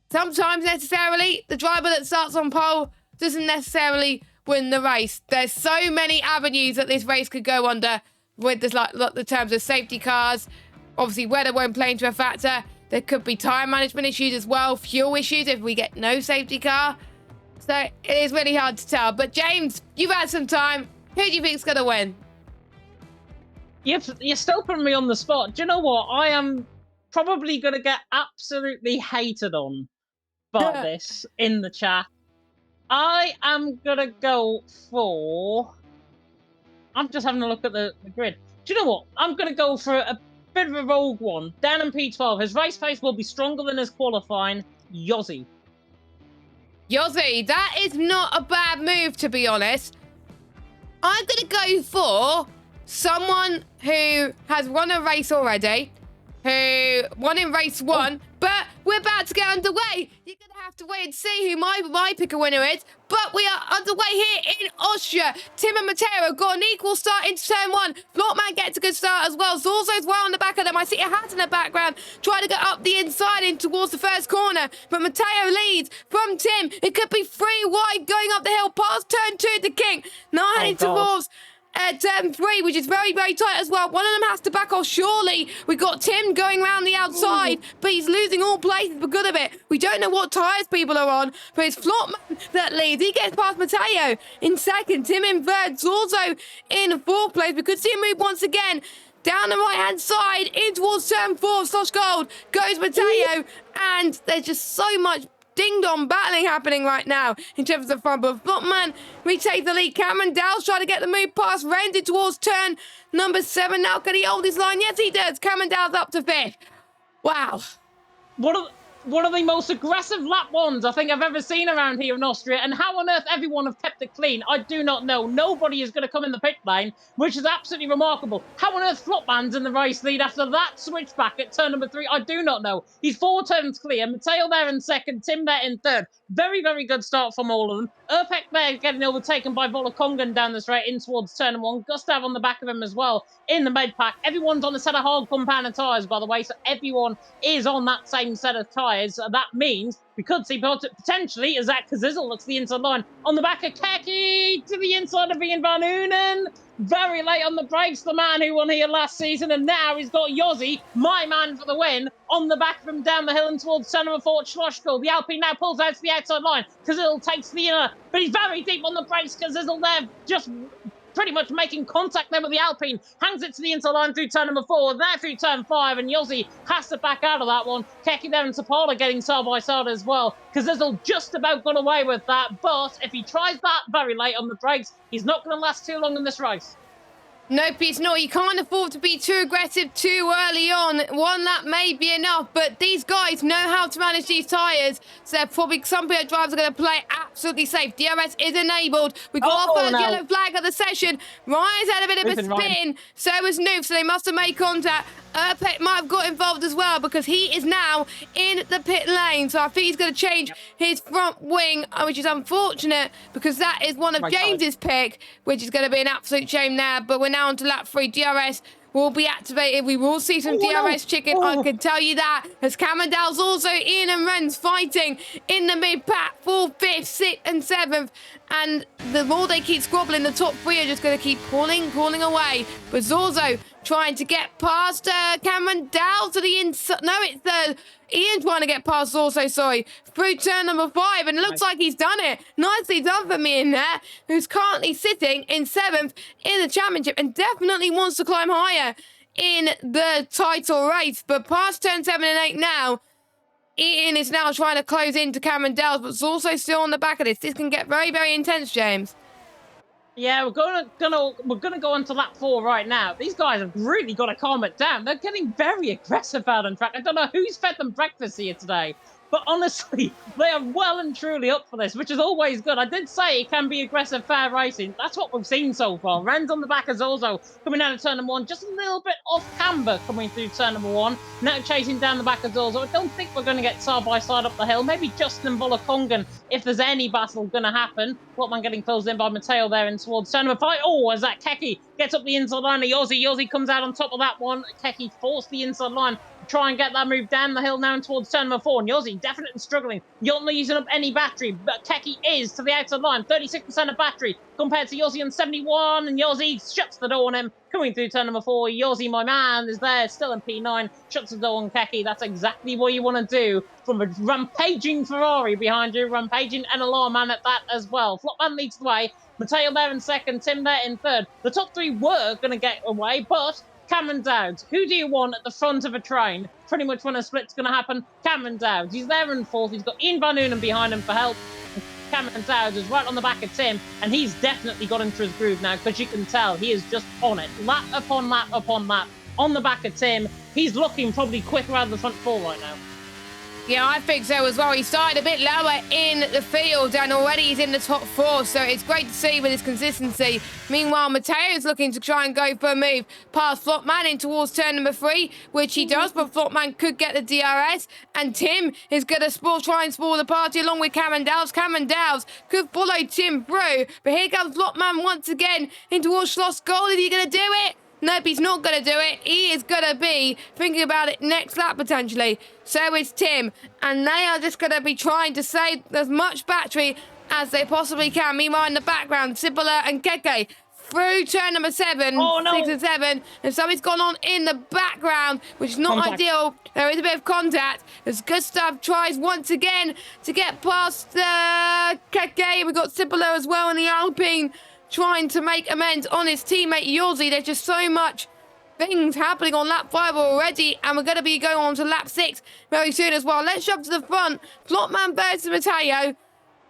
S4: sometimes necessarily the driver that starts on pole doesn't necessarily win the race. There's so many avenues that this race could go under with this, like the terms of safety cars. Obviously, weather won't play into a factor. There could be time management issues as well, fuel issues if we get no safety car. So it is really hard to tell. But James, you've had some time. Who do you think's going to win?
S3: You're still putting me on the spot. Do you know what? I am probably going to get absolutely hated on by this in the chat. I am going to go for... I'm just having a look at the grid. Do you know what? I'm going to go for a bit of a rogue one. Dan and P12. His race pace will be stronger than his qualifying. Yossi,
S4: that is not a bad move, to be honest. I'm going to go for someone who has won a race already, who won in race 1, but we're about to get underway. You're going to have to wait and see who my pick a winner is, but we are underway here in Austria. Tim and Matteo got an equal start into turn 1. Flottman gets a good start as well. Zorzo's well on the back of them. I see a hat in the background, trying to get up the inside in towards the first corner, but Matteo leads from Tim. It could be 3 wide going up the hill past turn 2 to King. Now heading towards turn 3, which is very, very tight as well. One of them has to back off, surely. We got Tim going around the outside, but he's losing all places for good of it. We don't know what tyres people are on, but it's Flottman that leads. He gets past Matteo in second, Tim in third, Zorzo in fourth place. We could see him move once again down the right-hand side in towards turn 4. Slosh Gold goes Matteo, and there's just so much ding-dong battling happening right now in terms of fun, but Flottman retakes the lead. Cameron Dow's trying to get the move past Rented towards turn number 7. Now can he hold his line? Yes, he does. Cameron Dow's up to 5th. Wow.
S3: One of the most aggressive lap ones I think I've ever seen around here in Austria, and how on earth everyone have kept it clean, I do not know. Nobody is going to come in the pit lane, which is absolutely remarkable. How on earth Flottman's in the race lead after that switchback at turn number 3, I do not know. He's 4 turns clear. Matteo there in second, Tim there in third. Very, very good start from all of them. Erpek there getting overtaken by Volokongan down the straight in towards turn 1. Gustav on the back of him as well in the med pack. Everyone's on a set of hard compound of tyres, by the way, so everyone is on that same set of tyres. That means we could see potentially as that Kazizel looks the inside line on the back of Keki to the inside of Ian Van Unen. Very late on the brakes, the man who won here last season, and now he's got Yossi, my man for the win, on the back of him down the hill and towards turn number 4, Schloschko. The Alpine now pulls out to the outside line. Kazizel takes the inner, but he's very deep on the brakes. Kazizel there just pretty much making contact there with the Alpine, hangs it to the inside line through turn number 4, now through turn 5, and Yossi has to back out of that one. Keki there and Sapala getting side by side as well. Kazizel just about got away with that, but if he tries that very late on the brakes, he's not going to last too long in this race.
S4: Nope, it's not. You can't afford to be too aggressive too early on. 1 lap may be enough, but these guys know how to manage these tyres. So they're probably, some drivers are going to play absolutely safe. DRS is enabled. We got our first yellow flag of the session. Ryan's had a bit of a spin. So was Noof, so they must have made contact. Erpek might have got involved as well because he is now in the pit lane. So I think he's going to change his front wing, which is unfortunate because that is one of James's pick, which is going to be an absolute shame now. But we're now on to lap 3. DRS will be activated. We will see some DRS chicken. I can tell you that. As Cameron Dow's also Ian and Ren's fighting in the mid-pack, 4th, 5th, 6th and 7th. And the more they keep squabbling, the top 3 are just going to keep pulling away. But Zorzo trying to get past Cameron Dow to the inside. No, it's Ian trying to get past Zorzo, sorry, through turn number 5. And it looks like he's done it. Nicely done for me in there, who's currently sitting in 7th in the championship and definitely wants to climb higher in the title race. But past turn 7 and 8 now, Ian is now trying to close into Cameron Dow's, but Zorzo's still on the back of this. This can get very, very intense, James.
S3: Yeah, we're gonna go on to lap 4 right now. These guys have really got to calm it down. They're getting very aggressive out on track. I don't know who's fed them breakfast here today, but honestly, they are well and truly up for this, which is always good. I did say it can be aggressive, fair racing. That's what we've seen so far. Ren's on the back of Zorzo, coming out of turn number 1, just a little bit off camber coming through turn number 1. Now chasing down the back of Zorzo. I don't think we're going to get side by side up the hill. Maybe Justin and Volokongan, if there's any battle going to happen. Flottman getting closed in by Matteo there and towards turn number 5. Oh, as that Keki gets up the inside line of Yossi. Yossi comes out on top of that one. Keki forced the inside line. Try and get that move down the hill now and towards turn number 4. And Yossi definitely struggling. You're not using up any battery, but Keki is to the outside line. 36% of battery compared to Yossi on 71. And Yossi shuts the door on him. Coming through turn number 4. Yossi, my man, is there, still in P9. Shuts the door on Keki. That's exactly what you want to do from a rampaging Ferrari behind you. Rampaging NLR man at that as well. Flottman leads the way. Mateo there in second. Tim there in third. The top 3 were going to get away, but Cameron Dowd, who do you want at the front of a train? Pretty much when a split's going to happen, Cameron Dowd. He's there in 4th. He's got Ian Van Unen behind him for help. Cameron Dowd is right on the back of Tim, and he's definitely got into his groove now because you can tell he is just on it. Lap upon lap upon lap on the back of Tim. He's looking probably quicker out of the front 4 right now.
S4: Yeah, I think so as well. He started a bit lower in the field and already he's in the top 4, so it's great to see with his consistency. Meanwhile, Matteo's looking to try and go for a move past Flopman in towards turn number 3, which he does, but Flopman could get the DRS, and Tim is going to try and spoil the party along with Cameron Dowles. Cameron Dowles could follow Tim through, but here comes Flopman once again in towards Schloss Gold. Is he going to do it? Nope, he's not going to do it. He is going to be thinking about it next lap, potentially. So is Tim. And they are just going to be trying to save as much battery as they possibly can. Meanwhile, in the background, Cipolla and Keke through turn number 7, 6 and 7. And something's gone on in the background, which is not ideal. There is a bit of contact as Gustav tries once again to get past Keke. We've got Cipolla as well in the Alpine, trying to make amends on his teammate Yorzi. There's just so much things happening on lap 5 already, and we're going to be going on to lap 6 very soon as well. Let's jump to the front. Flopman versus Matteo.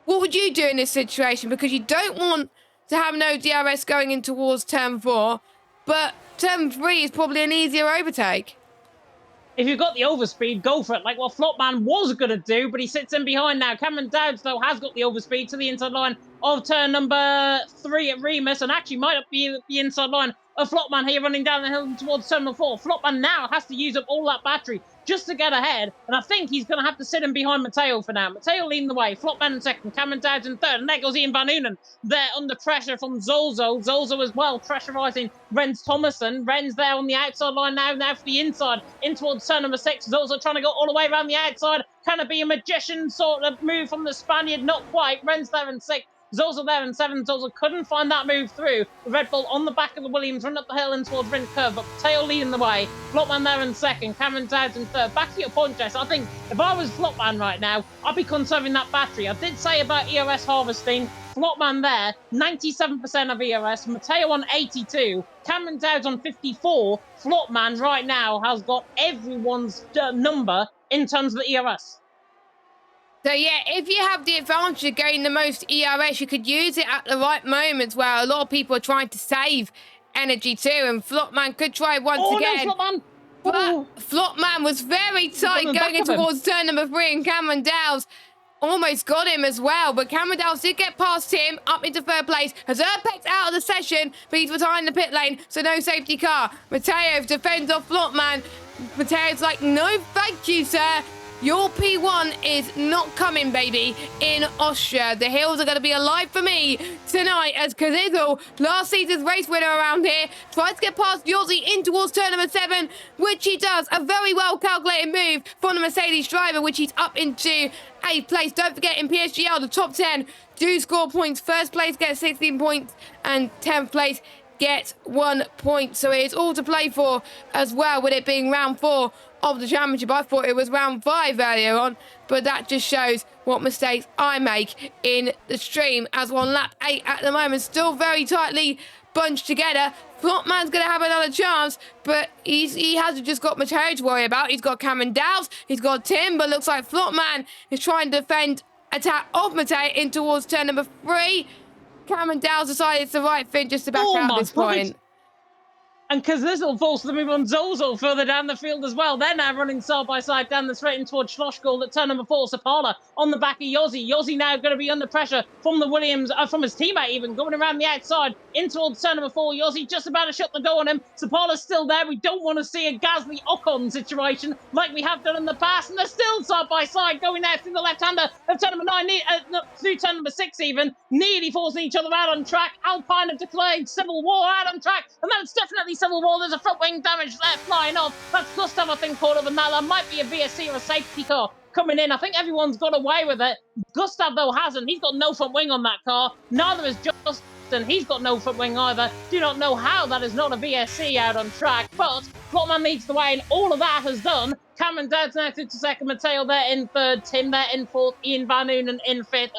S4: What would you do in this situation? Because you don't want to have no DRS going in towards turn 4, but turn 3 is probably an easier overtake.
S3: If you've got the overspeed, go for it, like what Flopman was going to do, but he sits in behind now. Cameron Dowds, though, has got the overspeed to the inside line of turn number 3 at Remus, and actually might be the inside line of Flopman here running down the hill towards turn number 4. Flopman now has to use up all that battery just to get ahead, and I think he's going to have to sit in behind Matteo for now. Matteo leading the way, Flopman in second, Cameron Dowds in third, and there goes Ian Van Unen there under pressure from Zolzo. Zolzo as well, pressurising Rens Thomason. Rens there on the outside line now for the inside, in towards turn number 6. Zolzo trying to go all the way around the outside. Can it be a magician sort of move from the Spaniard? Not quite. Rens there in 6. Zolzo there in 7. Zolzo couldn't find that move through. Red Bull on the back of the Williams, run up the hill in towards Rin Curve, but Mateo leading the way. Flopman there in second, Cameron Dowds in third. Back to your point, Jess, I think if I was Flopman right now, I'd be conserving that battery. I did say about ERS harvesting. Flopman there, 97% of ERS. Mateo on 82. Cameron Dowds on 54. Flopman right now has got everyone's number in terms of the ERS.
S4: So yeah, if you have the advantage of getting the most ERS, you could use it at the right moments where a lot of people are trying to save energy too, and Flopman could try once again.
S3: No, Flopman!
S4: But Flopman was very tight going in towards turn number 3, and Cameron Dowles almost got him as well, but Cameron Dowles did get past him up into 3rd place. Has Urbex out of the session, but he's behind the pit lane, so no safety car. Mateo defends off Flopman. Mateo's like, no thank you, sir. Your P1 is not coming, baby, in Austria. The hills are going to be alive for me tonight as Kazizel, last season's race winner around here, tries to get past Yossi in towards turn number 7, which he does. A very well-calculated move from the Mercedes driver, which he's up into 8th place. Don't forget, in PSGL, the top 10 do score points. 1st place gets 16 points, and 10th place gets 1 point. So it is all to play for as well, with it being round 4 of the championship. I thought it was round 5 earlier on, but that just shows what mistakes I make in the stream, as we're on lap 8 at the moment, still very tightly bunched together. Flopman's going to have another chance, but he hasn't just got Mateo to worry about. He's got Cameron Dowles, he's got Tim, but looks like Flopman is trying to defend attack of Mateo in towards turn number 3. Cameron Dowles decided it's the right thing just to back out at this point.
S3: And because this will force the move on Zozo further down the field as well. They're now running side by side down the straight in towards Schlossgold at turn number 4. Sapala on the back of Yossi. Yossi now going to be under pressure from the Williams, from his teammate even, going around the outside in towards turn number 4. Yossi just about to shut the door on him. Sapala's still there. We don't want to see a Gasly Ocon situation like we have done in the past. And they're still side by side going there through the left-hander of turn number 9, through turn number 6 even. Nearly forcing each other out on track. Alpine have declared civil war out on track. And that's definitely civil war. There's a front wing damage there flying off. That's Gustav, I think, caught up in that. That might be a VSC or a safety car coming in. I think everyone's got away with it. Gustav, though, hasn't. He's got no front wing on that car. Neither is Justin. He's got no front wing either. Do not know how that is not a VSC out on track, but Flopman leads the way, and all of that has done. Cameron Dowds now through to second, Mateo there in third, Tim there in fourth, Ian Van Unen in fifth,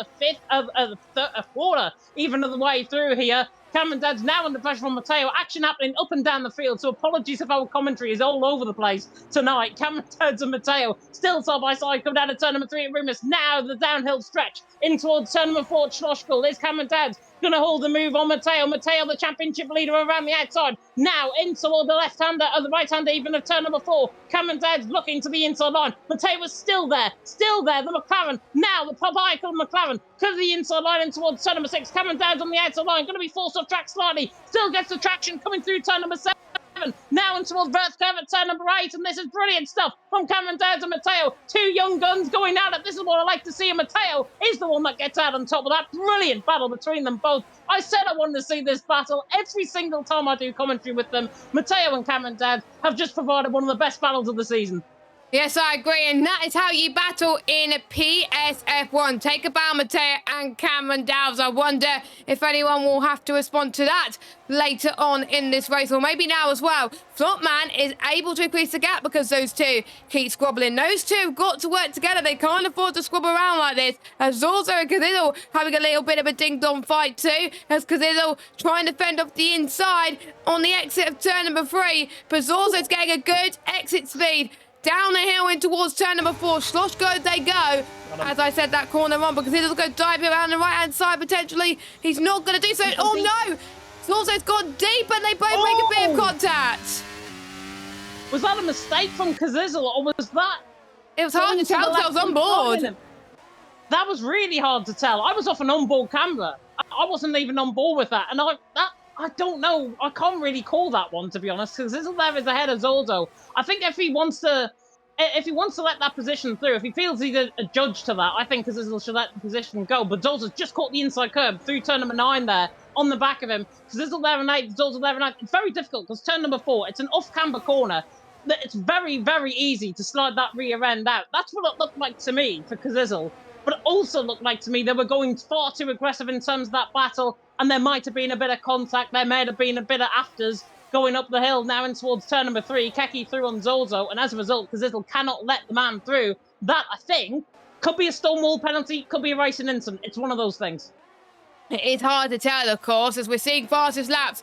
S3: a quarter even of the way through here. Cameron Dowds now under pressure from Mateo. Action happening up and down the field, so apologies if our commentary is all over the place tonight. Cameron Dowds and Mateo still side by side, come down to turn number 3 at Rumus. Now the downhill stretch in towards turn number 4 at Schlossgold. There's Cameron Dowds Going to hold the move on Matteo. Matteo, the championship leader, around the outside. Now in toward the left-hander, or the right-hander even of turn number 4. Cameron Dowd's looking to the inside line. Matteo was still there. The McLaren. Now the Pop-Icon McLaren to the inside line in towards turn number 6. Cameron Dowd's on the outside line. Going to be forced off track slightly. Still gets the traction coming through turn number 7. Now in towards Webcam at turn number 8, and this is brilliant stuff from Cameron Dowds and Matteo. 2 young guns going at it. This is what I like to see, and Matteo is the one that gets out on top of that. Brilliant battle between them both. I said I wanted to see this battle every single time I do commentary with them. Matteo and Cameron Dowds have just provided one of the best battles of the season.
S4: Yes, I agree, and that is how you battle in PSF1. Take a bow, Matteo and Cameron Dowds. I wonder if anyone will have to respond to that later on in this race, or maybe now as well. Flopman is able to increase the gap because those two keep squabbling. Those two have got to work together. They can't afford to squabble around like this. As Zorzo and Cazidle having a little bit of a ding-dong fight too, as Cazidle trying to fend off the inside on the exit of turn number 3, but Zorzo's getting a good exit speed. Down the hill in towards turn number 4. Slosh go, they go. As I said, that corner on, because he'll go diving around the right-hand side potentially. He's not going to do so. Oh, no! Slosho's gone deep, and they both make a bit of contact.
S3: Was that a mistake from Cazidle, or was that...
S4: It was hard to tell because I was on board.
S3: That was really hard to tell. I was off an onboard camera. I wasn't even on board with that. And I don't know. I can't really call that one, to be honest, because Cazidle there is ahead of Zorzo. I think if he wants to let that position through, if he feels he's a judge to that, I think Cazidle should let the position go. But Zorzo's just caught the inside curb through turn number 9 there, on the back of him. Cazidle there and 8, Zorzo there and 8. It's very difficult, because turn number 4, it's an off-camber corner. It's very, very easy to slide that rear end out. That's what it looked like to me for Cazidle. But it also looked like to me they were going far too aggressive in terms of that battle, and there might have been a bit of contact, there may have been a bit of afters going up the hill now in towards turn number 3. Keki through on Zorzo, and as a result, Cazidle cannot let the man through. That, I think, could be a Stonewall penalty, could be a racing incident. It's one of those things.
S4: It is hard to tell, of course, as we're seeing fastest laps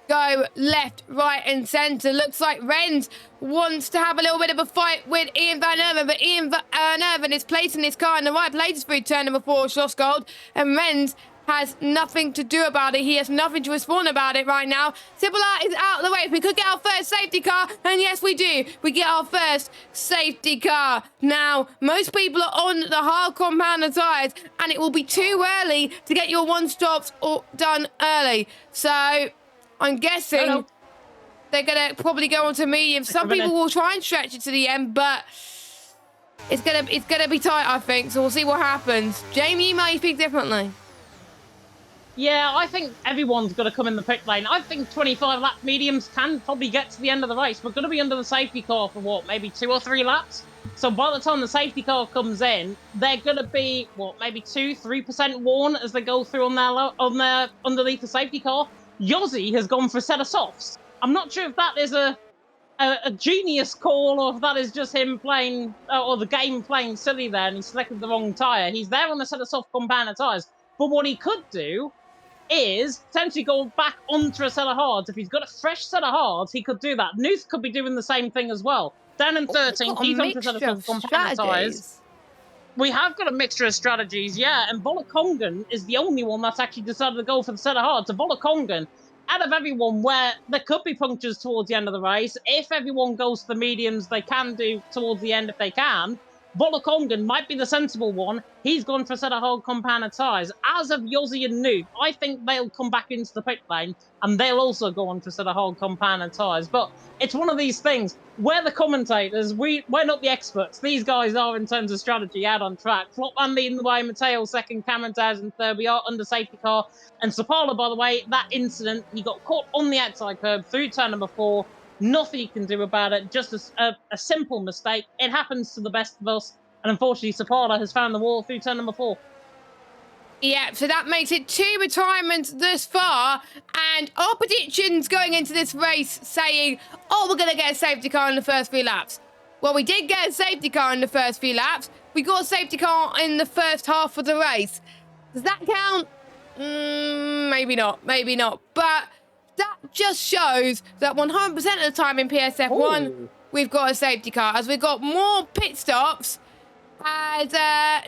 S4: go left, right, and centre. Looks like Renz wants to have a little bit of a fight with Ian Van Erven, but Ian Van Erven is placing his car in the right places through turn number 4, Schlossgold, and Renz has nothing to do about it. He has nothing to respond about it right now. Sibylla is out of the way. If we could get our first safety car, and yes, we do. We get our first safety car. Now, most people are on the hard compounder tyres, and it will be too early to get your one-stops done early. So, I'm guessing they're going to probably go on to medium. Some people will try and stretch it to the end, but it's gonna be tight, I think. So we'll see what happens. Jamie, you might speak differently.
S3: Yeah, I think everyone's going to come in the pit lane. I think 25-lap mediums can probably get to the end of the race. We're going to be under the safety car for, what, maybe 2 or 3 laps? So by the time the safety car comes in, they're going to be, what, maybe 2-3% worn as they go through on their underneath the safety car. Yossi has gone for a set of softs. I'm not sure if that is a genius call or if that is just him playing, or the game playing silly there and he selected the wrong tyre. He's there on a set of soft compounder tyres. But what he could do is potentially go back onto a set of hards. If he's got a fresh set of hards, he could do that. Nuth could be doing the same thing as well. Down in 13, he's onto a set of compounder tyres. We have got a mixture of strategies, yeah, and Volakongan is the only one that's actually decided to go for the set of hards. So Volakongan, out of everyone where there could be punctures towards the end of the race, if everyone goes to the mediums, they can do towards the end if they can. Volakongan might be the sensible one. He's gone for a set of hard compounder tyres. As of Yossi and Noob, I think they'll come back into the pit lane and they'll also go on for a set of hard compounder tyres. But it's one of these things. We're the commentators. We're not the experts. These guys are in terms of strategy out on track. Flopman leading the way, Matteo second, Cameron Downs third. We are under safety car. And Sapala, by the way, that incident, he got caught on the outside curb through turn number 4. Nothing you can do about it, just a simple mistake. It happens to the best of us, and unfortunately, Sapala has found the wall through turn number 4.
S4: Yeah, so that makes it 2 retirements thus far, and our predictions going into this race saying, oh, we're going to get a safety car in the first 3 laps. Well, we did get a safety car in the first 3 laps. We got a safety car in the first half of the race. Does that count? Maybe not, but that just shows that 100% of the time in PSF1, we've got a safety car, as we've got more pit stops, as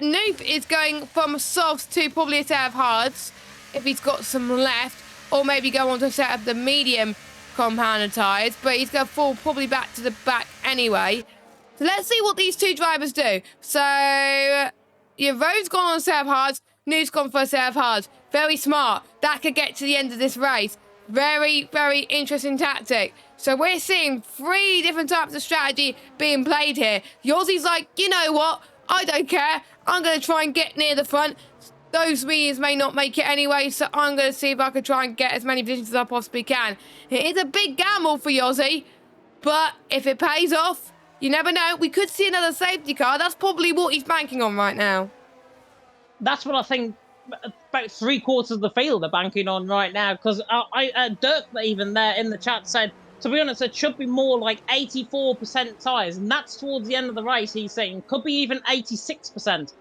S4: Noof is going from softs to probably a set of hards. if he's got some left, or maybe go on to set up the medium compounder tyres, but he's going to fall probably back to the back anyway. So let's see what these two drivers do. So, yeah, Rowe's gone on a set of hards, New's gone for a set of hards. Very smart. That could get to the end of this race. Very, very interesting tactic. So we're seeing 3 different types of strategy being played here. Yossi's like, you know what? I don't care. I'm going to try and get near the front. Those mediums may not make it anyway, so I'm going to see if I can try and get as many positions as I possibly can. It is a big gamble for Yossi, but if it pays off, you never know. We could see another safety car. That's probably what he's banking on right now.
S3: That's what I think about 3/4 of the field are banking on right now, because Dirk even there in the chat said, to be honest, it should be more like 84% tyres, and that's towards the end of the race, he's saying. Could be even 86%.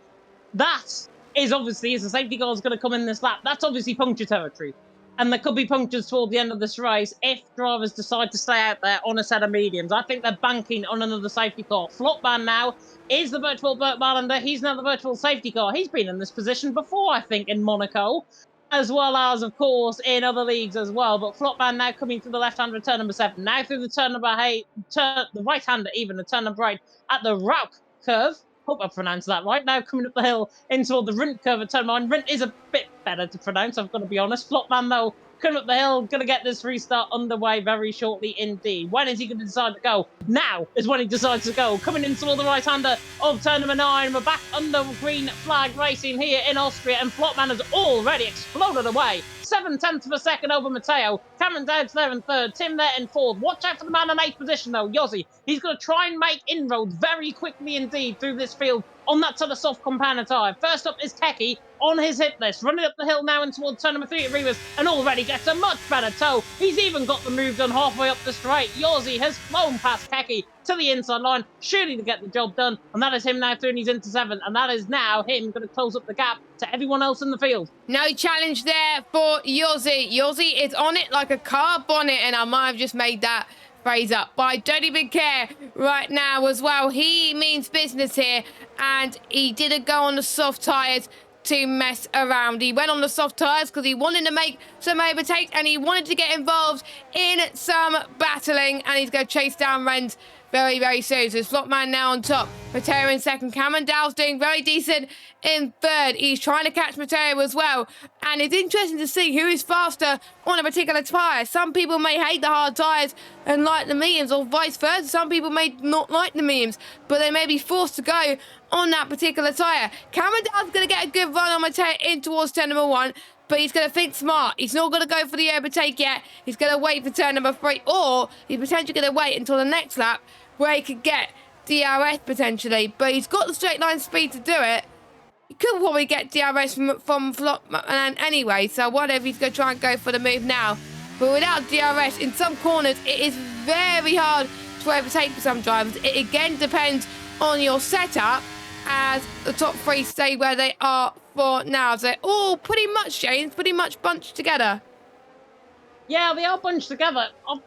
S3: That is obviously, as the safety car is going to come in this lap, that's obviously puncture territory. And there could be punctures toward the end of this race if drivers decide to stay out there on a set of mediums. I think they're banking on another safety car. Flopman now is the virtual Burt Barlander. He's now the virtual safety car. He's been in this position before, I think, in Monaco, as well as, of course, in other leagues as well. But Flopman now coming through the left-hander turn number 7. Now through the turn number 8, the right-hander even, the turn number 8 at the Rauk curve. Hope I pronounced that right. Now coming up the hill into the Rint curve at turn 9. Rint is a bit better to pronounce, I've got to be honest. Flopman, though, coming up the hill, going to get this restart underway very shortly indeed. When is he going to decide to go? Now is when he decides to go. Coming into the right-hander of turn number 9. We're back under green flag racing here in Austria, and Flopman has already exploded away. 7/10 of a second over Matteo. Cameron Dowd's there in 3rd. Tim there in 4th. Watch out for the man in 8th position, though, Yossi. He's going to try and make inroads very quickly indeed through this field on that sort of soft compounder tyre. First up is Keki on his hit list. Running up the hill now and towards turn number 3 at Rivas, and already gets a much better toe. He's even got the move done halfway up the straight. Yossi has flown past Keki to the inside line, surely to get the job done, and that is him now through, and he's into 7th, and that is now him going to close up the gap to everyone else in the field.
S4: No challenge there for Yossi. Yossi is on it like a car bonnet, and I might have just made that phrase up, but I don't even care right now as well. He means business here, and he didn't go on the soft tyres to mess around. He went on the soft tyres because he wanted to make some overtakes, and he wanted to get involved in some battling, and he's going to chase down Renz very, very soon. So it's Flopman now on top. Matteo in 2nd. Cameron Dow's doing very decent in 3rd. He's trying to catch Matteo as well. And it's interesting to see who is faster on a particular tyre. Some people may hate the hard tyres and like the mediums, or vice versa. Some people may not like the mediums, but they may be forced to go on that particular tyre. Cameron Dow's going to get a good run on Matteo in towards turn number 1. But he's going to think smart. He's not going to go for the overtake yet. He's going to wait for turn number 3, or he's potentially going to wait until the next lap where he could get DRS potentially. But he's got the straight line speed to do it. He could probably get DRS from Flopman anyway. So I wonder if he's going to try and go for the move now. But without DRS, in some corners, it is very hard to overtake for some drivers. It again depends on your setup, as the top 3 stay where they are for now. So, all pretty much, James, pretty much bunched together.
S3: Yeah, they are bunched together. I'll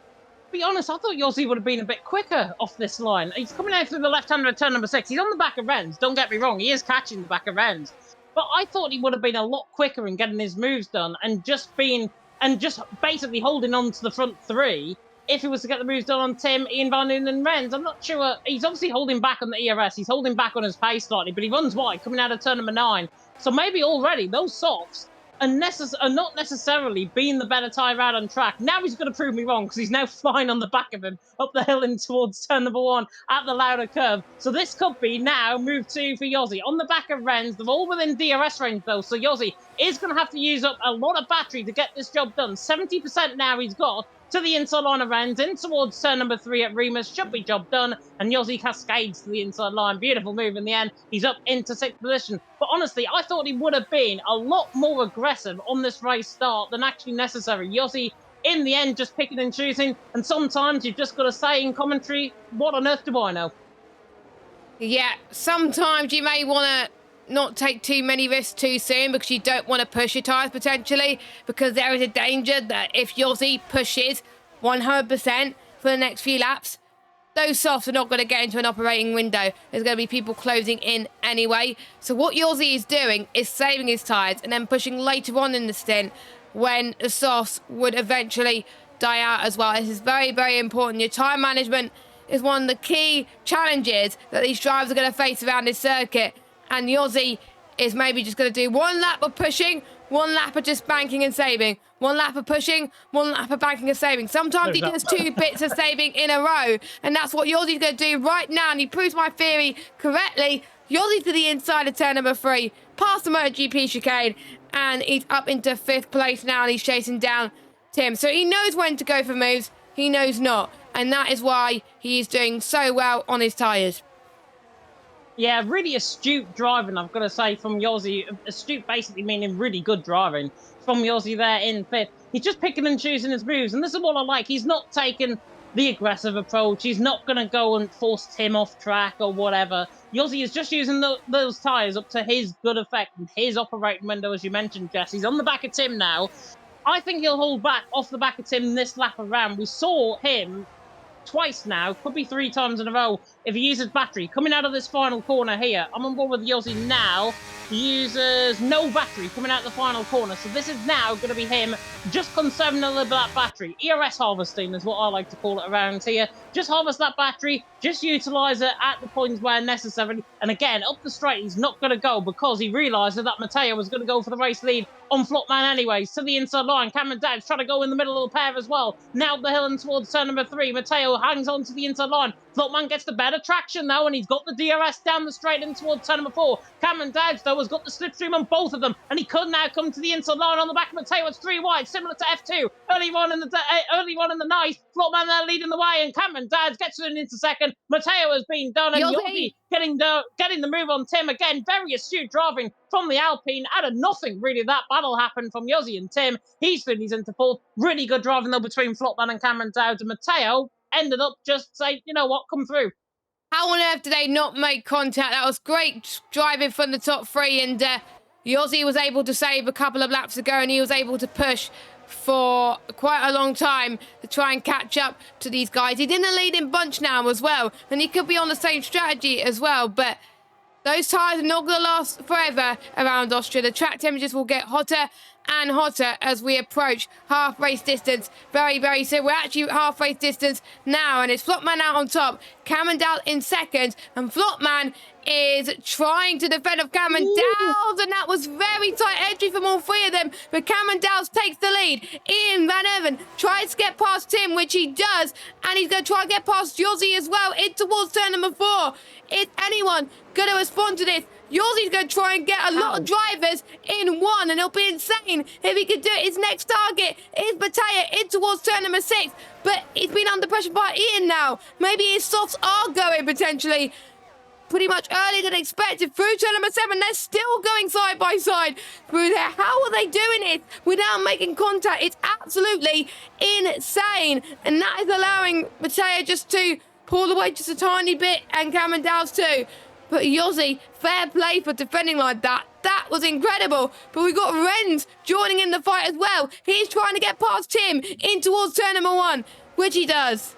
S3: be honest, I thought Yossi would have been a bit quicker off this line. He's coming out through the left-hander at turn number 6. He's on the back of Renz, don't get me wrong. He is catching the back of Renz. But I thought he would have been a lot quicker in getting his moves done, and just basically holding on to the front 3 if he was to get the moves done on Tim, Ian Van Loon and Renz. I'm not sure. He's obviously holding back on the ERS. He's holding back on his pace slightly, but he runs wide coming out of turn number 9. So maybe already those softs are not necessarily being the better tyre out on track. Now he's going to prove me wrong, because he's now flying on the back of him up the hill and towards turn number 1 at the louder curve. So this could be now move 2 for Yossi. On the back of Renz, they're all within DRS range though, so Yossi is going to have to use up a lot of battery to get this job done. 70% now he's got to the inside line of Renz, in towards turn number 3 at Remus. Should be job done, and Yossi cascades to the inside line. Beautiful move in the end. He's up into 6th position. But honestly, I thought he would have been a lot more aggressive on this race start than actually necessary. Yossi, in the end, just picking and choosing, and sometimes you've just got to say in commentary, what on earth do I know?
S4: Yeah, sometimes you may want to not take too many risks too soon, because you don't want to push your tyres potentially, because there is a danger that if Yossi pushes 100% for the next few laps, those softs are not going to get into an operating window. There's going to be people closing in anyway. So what Yossi is doing is saving his tyres and then pushing later on in the stint when the softs would eventually die out as well. This is very, very important. Your time management is one of the key challenges that these drivers are going to face around this circuit. And Yossi is maybe just going to do one lap of pushing, one lap of just banking and saving. One lap of pushing, one lap of banking and saving. Sometimes he does 2 bits of saving in a row. And that's what Yossi's going to do right now. And he proves my theory correctly. Yossi's to the inside of turn number 3, past the MotoGP chicane. And he's up into 5th place now. And he's chasing down Tim. So he knows when to go for moves. He knows not. And that is why he is doing so well on his tyres.
S3: Yeah, really astute driving, I've got to say, from Yossi. Astute basically meaning really good driving from Yossi there in 5th. He's just picking and choosing his moves, and this is what I like. He's not taking the aggressive approach. He's not going to go and force Tim off track or whatever. Yossi is just using those tyres up to his good effect and his operating window, as you mentioned, Jess. He's on the back of Tim now. I think he'll hold back off the back of Tim this lap around. We saw him twice now, could be 3 times in a row, if he uses battery. Coming out of this final corner here, I'm on board with Yossi now. He uses no battery coming out the final corner. So this is now going to be him just conserving a little bit of that battery. ERS harvesting is what I like to call it around here. Just harvest that battery, just utilise it at the points where necessary. And again, up the straight, he's not going to go because he realised that Matteo was going to go for the race lead on Flopman anyways. To the inside line, Cameron Dowd's trying to go in the middle of the pair as well. Now up the hill and towards turn number 3. Matteo hangs on to the inside line. Flopman gets the better traction now, and he's got the DRS down the straight and towards turn number 4. Cameron Dowds, though, has got the slipstream on both of them, and he could now come to the inside line on the back of Matteo. It's 3 wide, similar to F2. Early on in the night, Flopman there leading the way, and Cameron Dowds gets it into second. Matteo has been done, and Yossi getting the move on Tim again. Very astute driving from the Alpine. Out of nothing, really, that battle happened from Yossi and Tim. He's into 4th. Really good driving, though, between Flopman and Cameron Dowds, and Matteo ended up just saying, you know what, come through.
S4: How on earth did they not make contact? That was great driving from the top 3, and Yossi was able to save a couple of laps ago, and he was able to push for quite a long time to try and catch up to these guys. He's in the leading bunch now as well, and he could be on the same strategy as well, but those tyres are not going to last forever around Austria. The track temperatures will get hotter and hotter as we approach half race distance very, very soon. We're actually at half race distance now, and it's Flopman out on top, Cameron Dowd in second, and Flopman is trying to defend of Cameron Dowd, and that was very tight entry from all 3 of them, but Cameron Dowd takes the lead. Ian Van Even tries to get past Tim, which he does, and he's going to try and get past Yossi as well in towards turn number 4. Is anyone going to respond to this? Yossi's going to try and get a lot of drivers in one, and it'll be insane if he could do it. His next target is Matteo in towards turn number 6, but he's been under pressure by Ian now. Maybe his softs are going potentially pretty much earlier than expected through turn number 7. They're still going side by side through there. How are they doing it without making contact? It's absolutely insane, and that is allowing Matteo just to pull away just a tiny bit, and Cameron Dowds too. But Yossi, fair play for defending like that. That was incredible. But we've got Renz joining in the fight as well. He's trying to get past Tim in towards turn number 1, which he does.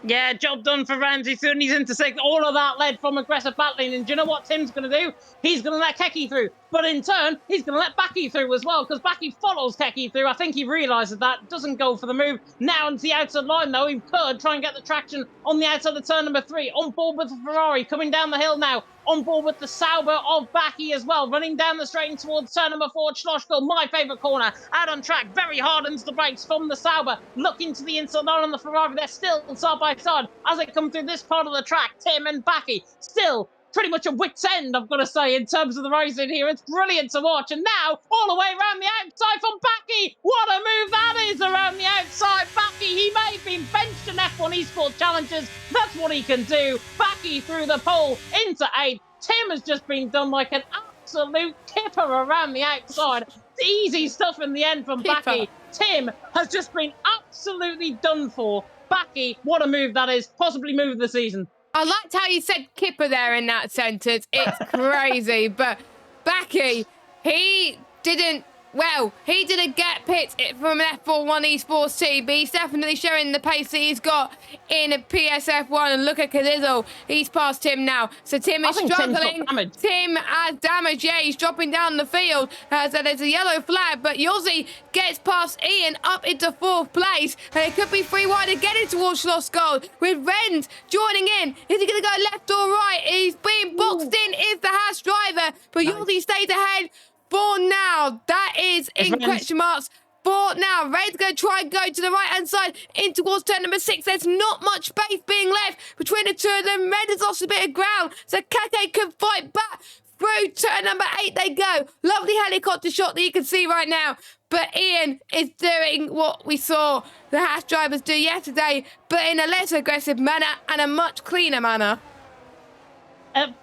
S3: Yeah, job done for Ramsey. Soon he's into 6th. All of that led from aggressive battling. And do you know what Tim's going to do? He's going to let Keki through. But in turn, he's going to let Baki through as well, because Baki follows Keki through. I think he realises that. Doesn't go for the move. Now into the outside line, though. He could try and get the traction on the outside of turn number 3. On board with the Ferrari. Coming down the hill now. On board with the Sauber of Baki as well. Running down the straight towards turn number 4. Schlossville, my favourite corner. Out on track. Very hardens the brakes from the Sauber. Looking to the inside line on the Ferrari. They're still side by side as they come through this part of the track. Tim and Baki still pretty much a wit's end, I've got to say, in terms of the racing here. It's brilliant to watch. And now, all the way around the outside from Baki. What a move that is around the outside. Baki, he may have been benched in F1 Esports Challenges. That's what he can do. Baki through the pole into 8th. Tim has just been done like an absolute kipper around the outside. It's easy stuff in the end from Baki. Tim has just been absolutely done for. Baki, what a move that is. Possibly move of the season.
S4: I liked how you said kipper there in that sentence. It's crazy. But Baki, he didn't Well, he didn't get picked from an F41 Esports team, but he's definitely showing the pace that he's got in a PSF1. And look at Kazizzle. He's past Tim now. So Tim is struggling. Tim has damage. Yeah, he's dropping down the field. So there's a yellow flag, but Yossi gets past Ian up into 4th place. And it could be free wide and getting towards Schloss Gold with Renz joining in. Is he going to go left or right? He's being boxed in, is the Haas driver, but Yossi stays ahead. For now, that is in question marks. For now, Red's going to try and go to the right-hand side in towards turn number 6. There's not much space being left between the two of them. Red has lost a bit of ground, so Kake can fight back. Through turn number 8 they go. Lovely helicopter shot that you can see right now. But Ian is doing what we saw the Haas drivers do yesterday, but in a less aggressive manner and a much cleaner manner.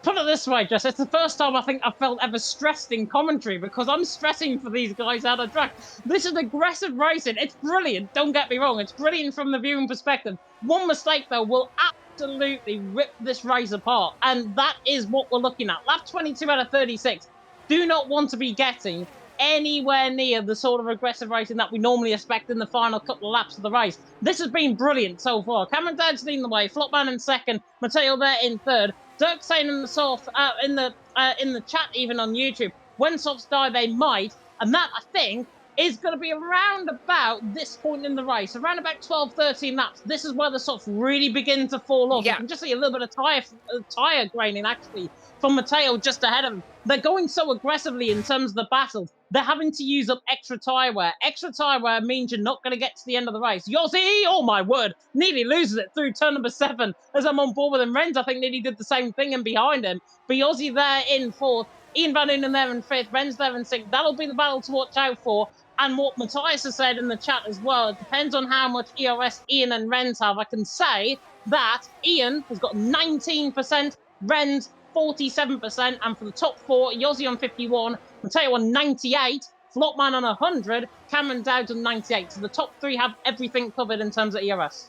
S3: Put it this way, Jess, it's the first time I think I've felt ever stressed in commentary because I'm stressing for these guys out of track. This is aggressive racing. It's brilliant. Don't get me wrong. It's brilliant from the viewing perspective. One mistake, though, will absolutely rip this race apart. And that is what we're looking at. Lap 22 out of 36. Do not want to be getting anywhere near the sort of aggressive racing that we normally expect in the final couple of laps of the race. This has been brilliant so far. Cameron Dad's leading the way. Flopman in 2nd. Matteo there in 3rd. Dirk saying in the soft, in the chat even on YouTube, when softs die they might, and that I think is going to be around about this point in the race, around about 12, 13 laps. This is where the softs really begin to fall off.
S4: Yeah.
S3: You can just see a little bit of tyre graining actually from Matteo just ahead of him. They're going so aggressively in terms of the battles. They're having to use up extra tyre wear. Extra tyre wear means you're not going to get to the end of the race. Yossi, oh my word, nearly loses it through turn number 7 as I'm on board with him. Renz, I think, nearly did the same thing and behind him. But Yossi there in 4th. Ian Van Unen there in 5th. Renz there in 6th. That'll be the battle to watch out for. And what Matthias has said in the chat as well, it depends on how much ERS Ian and Renz have. I can say that Ian has got 19%, Renz 47%, and for the top 4, Yossi on 51, Matteo on 98, Flopman on 100, Cameron Dowd on 98. So the top 3 have everything covered in terms of ERS.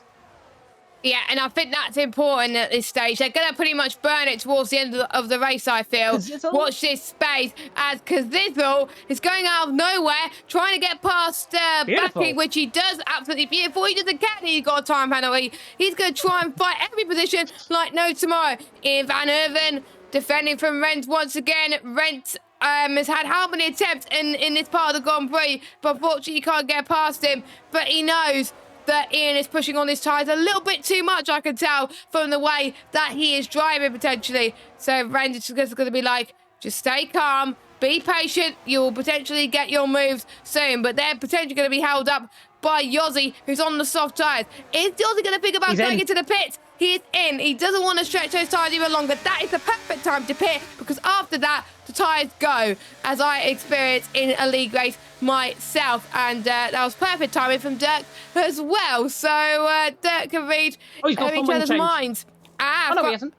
S4: Yeah, and I think that's important at this stage. They're going to pretty much burn it towards the end of the race, I feel. Watch this space as Kazizzle is going out of nowhere, trying to get past Baki, which he does absolutely beautiful. He doesn't care that he's got a time penalty. He's going to try and fight every position like no tomorrow. Ian Van Uven defending from Rent once again. Rent has had how many attempts in this part of the Grand Prix, but unfortunately he can't get past him. But he knows that Ian is pushing on his tyres a little bit too much, I can tell, from the way that he is driving, potentially. So Rand is going to be like, just stay calm, be patient, you will potentially get your moves soon. But they're potentially going to be held up by Yossi, who's on the soft tyres. Is Yossi going to think about going into the pits? He is in. He doesn't want to stretch those tyres even longer. That is the perfect time to pit, because after that, the tyres go, as I experienced in a league race myself. And that was perfect timing from Dirk as well. So Dirk can read each other's minds.
S3: No, he hasn't.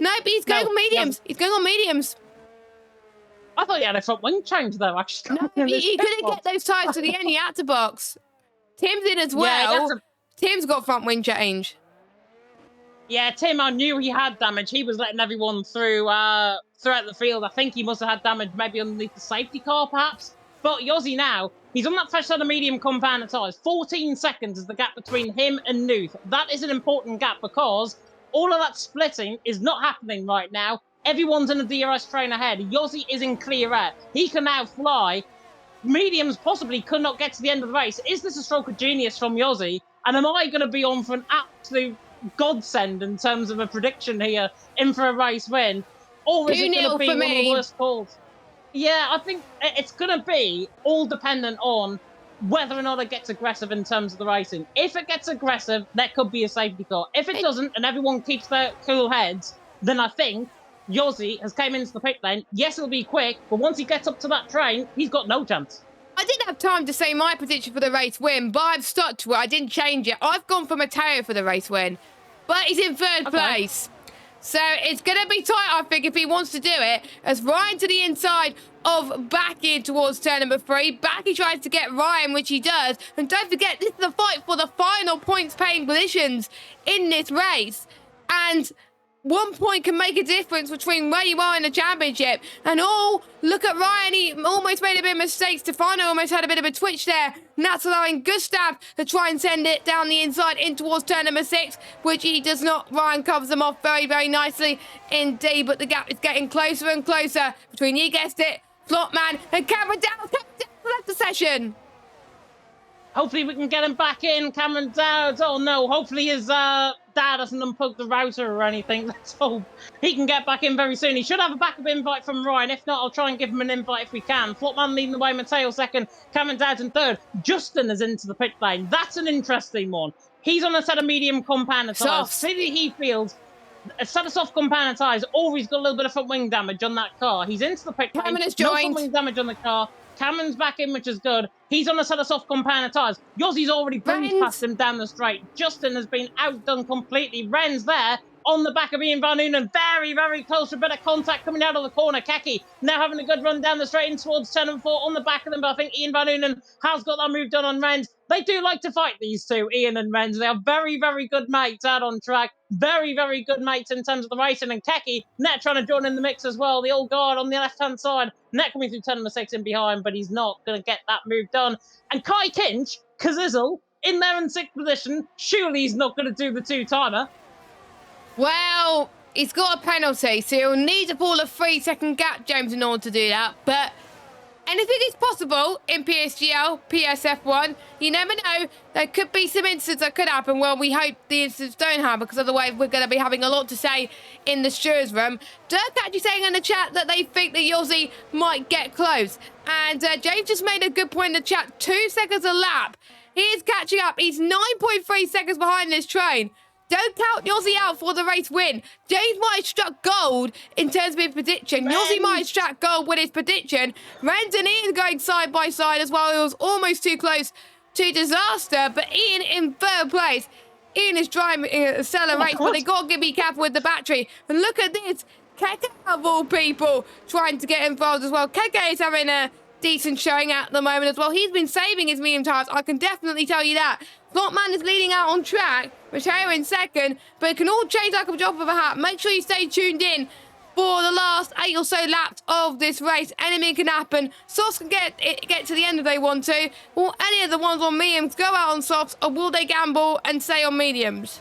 S4: No, but he's going on mediums. He's going on mediums.
S3: I thought he had a front wing change, though, actually.
S4: No, he couldn't get those tyres to the end. He had to box. Tim's in as well. Yeah, Tim's got front wing change.
S3: Yeah, Tim, I knew he had damage. He was letting everyone through throughout the field. I think he must have had damage maybe underneath the safety car, perhaps. But Yossi now, he's on that fresh set of medium compound tyres. 14 seconds is the gap between him and Nuth. That is an important gap because all of that splitting is not happening right now. Everyone's in a DRS train ahead. Yossi is in clear air. He can now fly. Mediums possibly could not get to the end of the race. Is this a stroke of genius from Yossi? And am I going to be on for an absolute godsend in terms of a prediction here, in for a race win? Or is it going to be one of the worst calls? Yeah, I think it's going to be all dependent on whether or not it gets aggressive in terms of the racing. If it gets aggressive, that could be a safety car. If it doesn't, and everyone keeps their cool heads, then I think Yossi has came into the pit lane. Yes, it'll be quick, but once he gets up to that train, he's got no chance.
S4: I didn't have time to say my prediction for the race win, but I've stuck to it. I didn't change it. I've gone for Matteo for the race win, but he's in 3rd place. So it's going to be tight, I think, if he wants to do it. As Ryan to the inside of Baki towards turn number 3. Baki tries to get Ryan, which he does. And don't forget, this is the fight for the final points-paying positions in this race. And 1 point can make a difference between where you are in the championship. And oh, look at Ryan. He almost made a bit of a mistake. Stefano almost had a bit of a twitch there. And that's allowing Gustav to try and send it down the inside in towards turn number 6, which he does not. Ryan covers them off very, very nicely indeed. But the gap is getting closer and closer between, you guessed it, Flopman and Cameron Dowd. Left the session.
S3: Hopefully we can get him back in. Cameron Dowd. Oh no, hopefully his dad doesn't unplug the router or anything. Let's hope he can get back in very soon. He should have a backup invite from Ryan. If not, I'll try and give him an invite if we can. Flopman leading the way, Matteo second, Cameron Dowd in third. Justin is into the pit lane. That's an interesting one. He's on a set of medium compound tyres. City he feels a set of soft compound tyres, or he's got a little bit of front wing damage on that car. He's into the pit lane.
S4: Cameron has
S3: No
S4: joined.
S3: front wing damage on the car. Cameron's back in, which is good. He's on a set of soft compound tyres. Yossi's already breezed past him down the straight. Justin has been outdone completely. Ren's there on the back of Ian Van Noonen. Very, very close to a bit of contact coming out of the corner. Keke now having a good run down the straight in towards 10 and 4 on the back of them. But I think Ian Van Noonen has got that move done on Ren's. They do like to fight, these two, Ian and Ren's. They are very, very good mates out on track. Very, very good mates in terms of the racing. And Keke, Net trying to join in the mix as well. The old guard on the left-hand side. Net coming through turn number 6 in behind, but he's not going to get that move done. And Kai Kinch, Kazizzle, in there in 6th position. Surely he's not going to do the two-timer.
S4: Well, he's got a penalty, so he'll need to pull a 3-second gap, James, in order to do that. But anything is possible in PSGL, PSF1. You never know. There could be some incidents that could happen. Well, we hope the incidents don't happen, because otherwise we're going to be having a lot to say in the stewards' room. Dirk actually saying in the chat that they think that Yossi might get close. And James just made a good point in the chat. 2 seconds a lap. He is catching up. He's 9.3 seconds behind this train. Don't count Yossi out for the race win. James might have struck gold in terms of his prediction. Yossi might have struck gold with his prediction. Renz and Ian going side by side as well. It was almost too close to disaster. But Ian in third place. Ian is driving a stellar race, but they got to be careful with the battery. And look at this. Keke, of all people, trying to get involved as well. Keke is having a decent showing at the moment as well. He's been saving his medium tyres, I can definitely tell you that. Flopman is leading out on track, Matteo in second, but it can all change like a drop of a hat. Make sure you stay tuned in for the last 8 or so laps of this race. Anything can happen. Softs can get to the end if they want to. Will any of the ones on mediums go out on softs, or will they gamble and stay on mediums?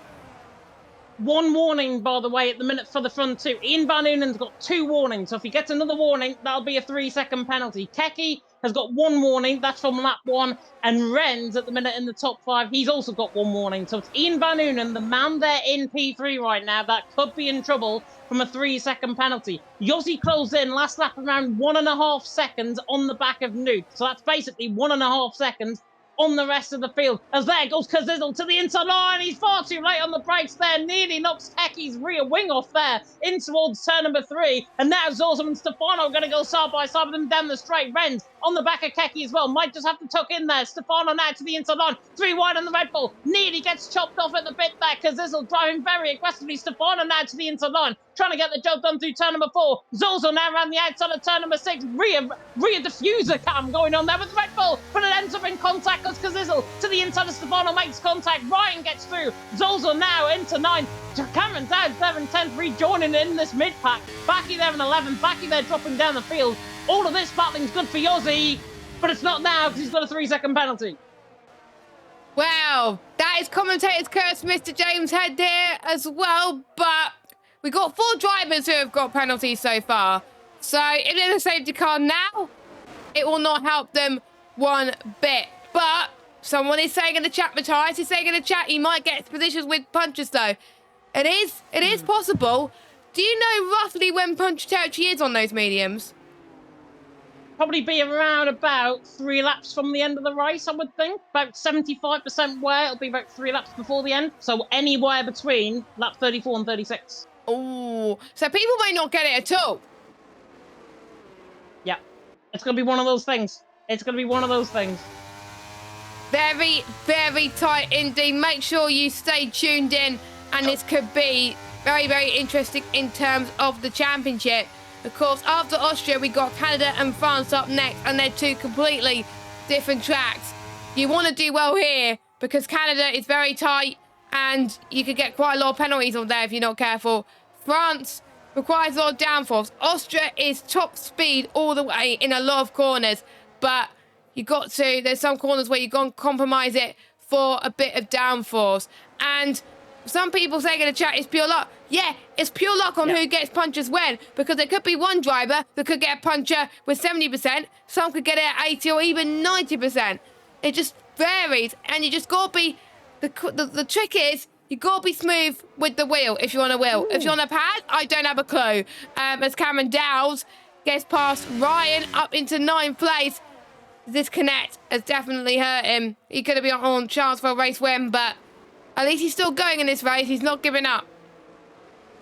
S3: One warning, by the way, at the minute for the front two. Ian Van Noonen's got 2 warnings, so if he gets another warning, that'll be a 3-second penalty. Keke has got 1 warning, that's from lap 1, and Renz at the minute in the top 5, he's also got 1 warning. So it's Ian Van Noonen, the man there in P3 right now, that could be in trouble from a 3-second penalty. Yossi closed in last lap around 1.5 seconds on the back of Newt. So that's basically 1.5 seconds on the rest of the field. As there goes Kazizzle to the inside line. He's far too late on the brakes there. Nearly knocks Keke's rear wing off there in towards turn number 3. And now Zorzum and Stefano are going to go side by side with them down the straight. Renz on the back of Keke as well. Might just have to tuck in there. Stefano now to the inside line. 3 wide on the Red Bull. Nearly gets chopped off at the bit there. Kazizzle driving very aggressively. Stefano now to the inside line. Trying to get the job done through turn number 4. Zozo now around the outside of turn number 6. Rear diffuser cam going on there with Red Bull. But it ends up in contact because Kazizzle to the inside of Stefano makes contact. Ryan gets through. Zozo now into 9. Cameron Dowd there in 10th, rejoining in this mid-pack. Backy there in 11th. Backy there dropping down the field. All of this battling's good for Yossi, but it's not now because he's got a 3-second penalty.
S4: Well, that is commentator's curse, Mr. James Head there as well, but we got 4 drivers who have got penalties so far. So if they're in a safety car now, it will not help them one bit. But someone is saying in the chat, Matthias is saying in the chat, he might get positions with punches though. It is possible. Do you know roughly when punch territory is on those mediums?
S3: Probably be around about 3 laps from the end of the race, I would think. About 75% where it'll be about 3 laps before the end. So anywhere between lap 34 and 36.
S4: Oh, so people may not get it at all.
S3: Yeah, it's going to be one of those things. It's going to be one of those things.
S4: Very, very tight indeed. Make sure you stay tuned in, and this could be very, very interesting in terms of the championship. Of course, after Austria, we got Canada and France up next, and they're 2 completely different tracks. You want to do well here because Canada is very tight, and you could get quite a lot of penalties on there if you're not careful. France requires a lot of downforce. Austria is top speed all the way in a lot of corners, but there's some corners where you've got to compromise it for a bit of downforce. And some people saying in the chat it's pure luck. Yeah, it's pure luck on who gets punches when, because there could be one driver that could get a puncher with 70%, some could get it at 80 or even 90%. It just varies, and you just got to be, the trick is, you got to be smooth with the wheel if you're on a wheel. Ooh. If you're on a pad, I don't have a clue. As Cameron Dowles gets past Ryan up into 9th place, this connect has definitely hurt him. He could have been on chance for a race win, but at least he's still going in this race. He's not giving up.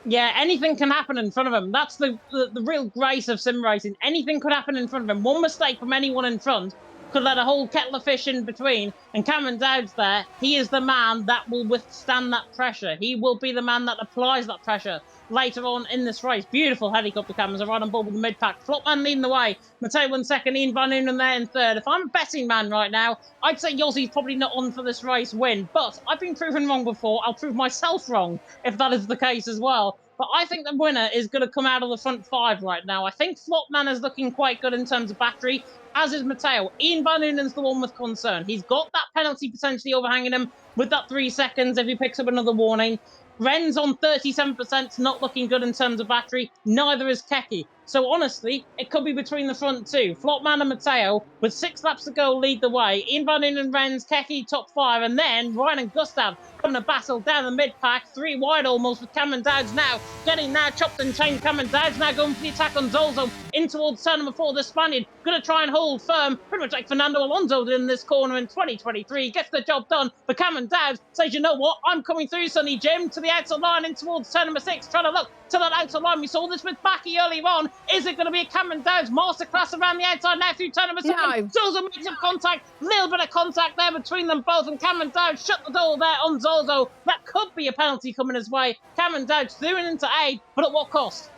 S3: Yeah, anything can happen in front of him. That's the real grace of sim racing. Anything could happen in front of him. One mistake from anyone in front could let a whole kettle of fish in between. And Cameron Dowd's there. He is the man that will withstand that pressure. He will be the man that applies that pressure later on in this race. Beautiful helicopter cameras are right on board with the mid-pack. Flopman leading the way. Matteo 1 second. Ian Van Noonen there in 3rd. If I'm a betting man right now, I'd say Yossi's probably not on for this race win. But I've been proven wrong before. I'll prove myself wrong if that is the case as well. But I think the winner is going to come out of the front 5 right now. I think Flopman is looking quite good in terms of battery, as is Matteo. Ian Van Noonen's the one with concern. He's got that penalty potentially overhanging him with that 3 seconds if he picks up another warning. Ren's on 37%, not looking good in terms of battery. Neither is Keki. So honestly, it could be between the front 2. Flopman and Matteo, with 6 laps to go, lead the way. Ian Van Noonen, Ren's, Keki, top 5. And then Ryan and Gustav having a battle down the mid-pack. 3 wide almost with Cameron Dowds now. Getting now chopped and chained. Cameron Dowds now going for the attack on Zolzo. In towards turn number 4, the Spaniard. Going to try and hold firm. Pretty much like Fernando Alonso did in this corner in 2023. Gets the job done. But Cameron Dowds says, you know what? I'm coming through, Sonny Jim, to the outside line in towards turn number 6. Trying to look to that outside line. We saw this with Backy earlier on. Is it going to be a Cameron Dowds masterclass around the outside now through turn number 7?
S4: No.
S3: Zozo makes some contact. Little bit of contact there between them both. And Cameron Dowds shut the door there on Zozo. That could be a penalty coming his way. Cameron Dowds threw it into aid, but at what cost?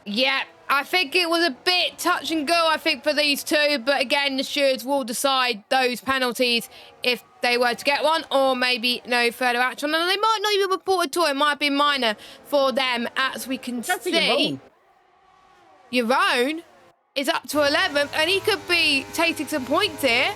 S4: Yeah, I think it was a bit touch and go, I think, for these two. But again, the stewards will decide those penalties if they were to get one, or maybe no further action. And they might not even report at all. It might be minor for them, as we can see. Jeroen is up to 11th, and he could be taking some points here.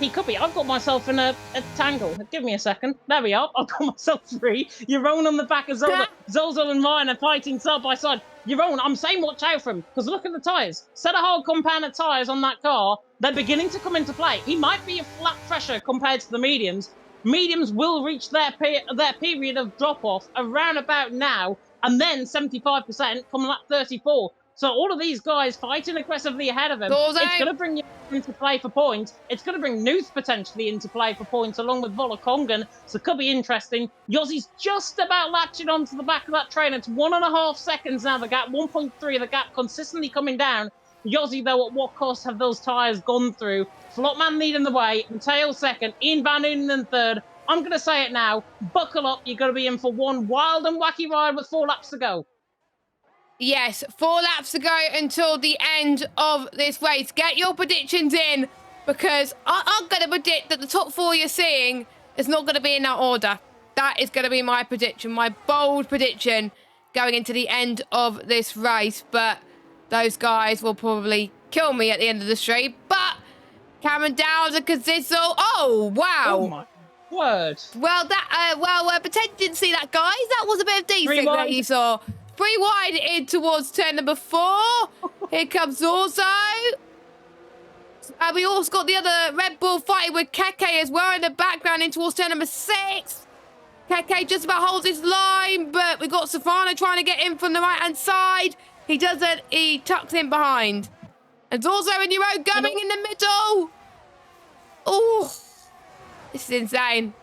S3: He could be. I've got myself in a tangle. Give me a second. There we are. I've got myself free. Jeroen on the back of Zozo. Zozo and Ryan are fighting side by side. Jeroen, I'm saying watch out for him, because look at the tyres. Set a hard compound of tyres on that car. They're beginning to come into play. He might be a flat pressure compared to the mediums. Mediums will reach their period of drop-off around about now, and then 75% come lap 34. So all of these guys fighting aggressively ahead of him. It's going to bring you into play for points. It's going to bring Nuth potentially into play for points, along with Volokongan. So it could be interesting. Yossi's just about latching onto the back of that train. It's 1.5 seconds now, the gap. 1.3, the gap consistently coming down. Yossi, though, at what cost have those tyres gone through? Flopman leading the way. Matteo 2nd. Ian Van Noonen in 3rd. I'm going to say it now. Buckle up. You're going to be in for one wild and wacky ride with 4 laps to go.
S4: Yes, 4 laps to go until the end of this race. Get your predictions in, because I'm going to predict that the top 4 you're seeing is not going to be in that order. That is going to be my prediction, my bold prediction going into the end of this race. But those guys will probably kill me at the end of the stream. But Cameron Dowds and Kazizzle. Oh, wow.
S3: Oh, my word.
S4: Well, potentially didn't see that, guys. That was a bit of decent that you saw. 3 wide in towards turn number 4. Here comes Orzo. We also got the other Red Bull fighting with Keke as well in the background in towards turn number 6. Keke just about holds his line, but we got Safano trying to get in from the right-hand side. He doesn't. He tucks in behind. And Orzo and Jeroen going in the middle. Oh, this is insane.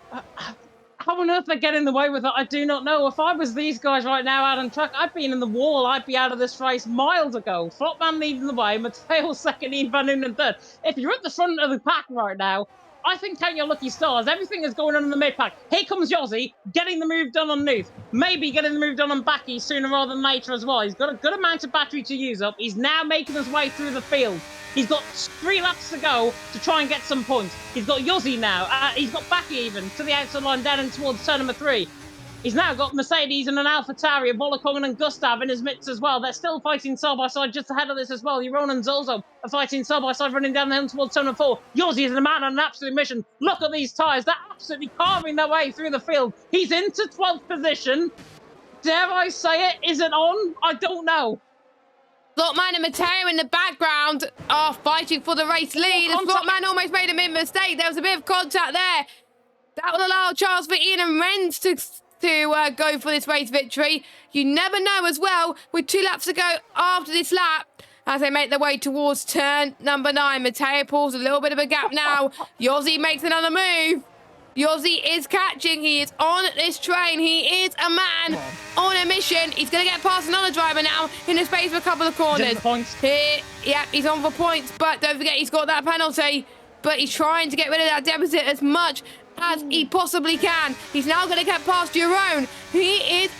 S3: How on earth they're getting away with it, I do not know. If I was these guys right now out on track, I'd be in the wall. I'd be out of this race miles ago. Flopman leading the way, Matteo 2nd, Ian Van Noonen 3rd. If you're at the front of the pack right now, I think count your lucky stars. Everything is going on in the mid-pack. Here comes Yossi, getting the move done on Nuth. Maybe getting the move done on Backy sooner rather than later as well. He's got a good amount of battery to use up. He's now making his way through the field. He's got 3 laps to go to try and get some points. He's got Yossi now. He's got Backy even to the outside line down in towards turn number 3. He's now got Mercedes and an AlphaTauri, Volakongen and Gustav in his midst as well. They're still fighting side by side just ahead of this as well. Jeroen and Zolzo are fighting side by side, running down the hill towards turn 4. Yossi is a man on an absolute mission. Look at these tyres. They're absolutely carving their way through the field. He's into 12th position. Dare I say it? Is it on? I don't know.
S4: Flopman and Matteo in the background are fighting for the race lead. And Flopman almost made a mistake. There was a bit of contact there. That will allow chance for Ian and Renz to go for this race victory. You never know as well, with 2 laps to go after this lap, as they make their way towards turn number 9. Matteo pulls a little bit of a gap now. Yossi makes another move. Yossi is catching. He is on this train. He is a man on a mission. He's going to get past another driver now in the space of a couple of corners. Here, yeah, he's on for points, but don't forget he's got that penalty. But he's trying to get rid of that deficit as much as he possibly can. He's now going to get past Jeroen. He is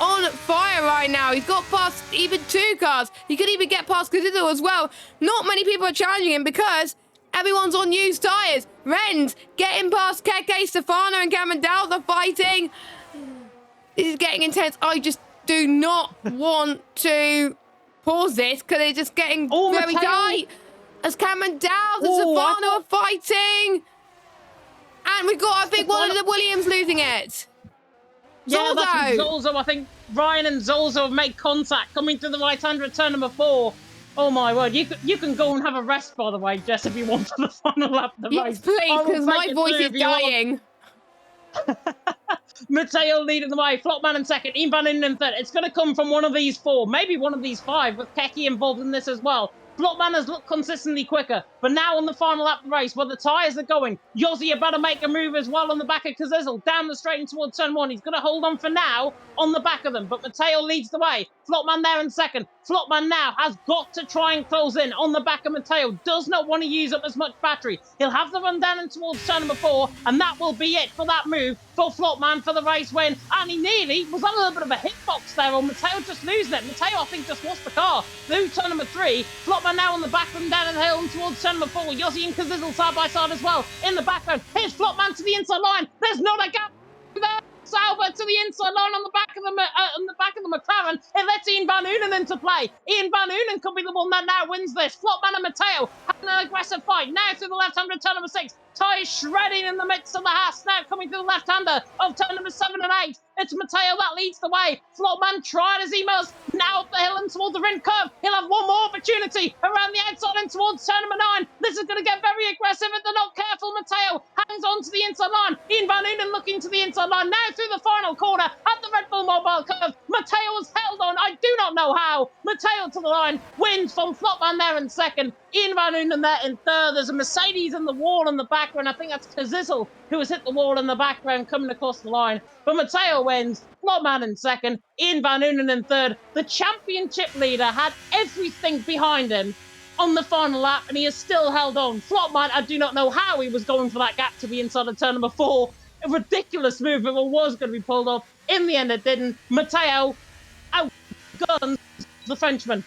S4: on fire right now. He's got past even 2 cars. He could even get past Cazizzo as well. Not many people are challenging him because everyone's on used tyres. Renz getting past Keke, Stefano and Cameron Dowd are fighting. This is getting intense. I just do not want to pause this because it's just getting very tight. As Cameron Dowd and Stefano are fighting. And we've got, I think, one of the Williams losing it.
S3: Yeah,
S4: Zolzo.
S3: that's Zolzo. I think Ryan and Zolzo have made contact coming to the right-hand at turn number 4. Oh my word, you can go and have a rest, by the way, Jess, if you want, for the final lap of the race.
S4: Yes, please, because my voice is dying.
S3: Matteo leading the way, Flopman in second, Ian Van Unen in third. It's going to come from one of these 4, maybe one of these 5, with Keke involved in this as well. Flopman has looked consistently quicker, but now on the final lap of the race, where the tyres are going, Yossi about to make a move as well on the back of Cazizzo, down the straight and towards turn 1. He's going to hold on for now on the back of them, but Matteo leads the way. Flopman there in second. Flopman now has got to try and close in on the back of Matteo. Does not want to use up as much battery. He'll have the run down and towards turn number 4, and that will be it for that move for Flopman for the race win. And he nearly was on a little bit of a hitbox there on Matteo just losing it. Matteo, I think, just lost the car through turn number 3. Flopman now on the back of him down the hill and towards turn number 4. Yossi and Cazizzo side by side as well. In the background, here's Flopman to the inside line. There's not a gap there. Sauber to the inside line on the back of the McLaren. It lets Ian Van Unen into play. Ian Van Unen could be the one that now wins this. Flopman and Matteo having an aggressive fight. Now through the left-hander turn number 6. Tyres shredding in the midst of the Haas. Now coming through the left-hander of turn number 7 and 8. It's Matteo that leads the way. Flopman tried as he must. Now up the hill and towards the rim curve. He'll have one more opportunity around the outside and towards turn number 9. This is going to get very aggressive if they're not careful. Matteo hangs on to the inside line. Ian Van Unen looking to the inside line. Now through the final corner at the Red Bull Mobile curve. Matteo was held on. I do not know how. Matteo to the line. Wins from Flopman there in second. Ian Van Unen there in third. There's a Mercedes in the wall in the background. I think that's Cazizzo who has hit the wall in the background coming across the line. But Matteo wins. Flopman in second. Ian Van Unen in third. The championship leader had everything behind him on the final lap, and he has still held on. Flopman, I do not know how he was going for that gap to be inside of turn number 4. A ridiculous move if it was going to be pulled off. In the end, it didn't. Matteo outguns the Frenchman.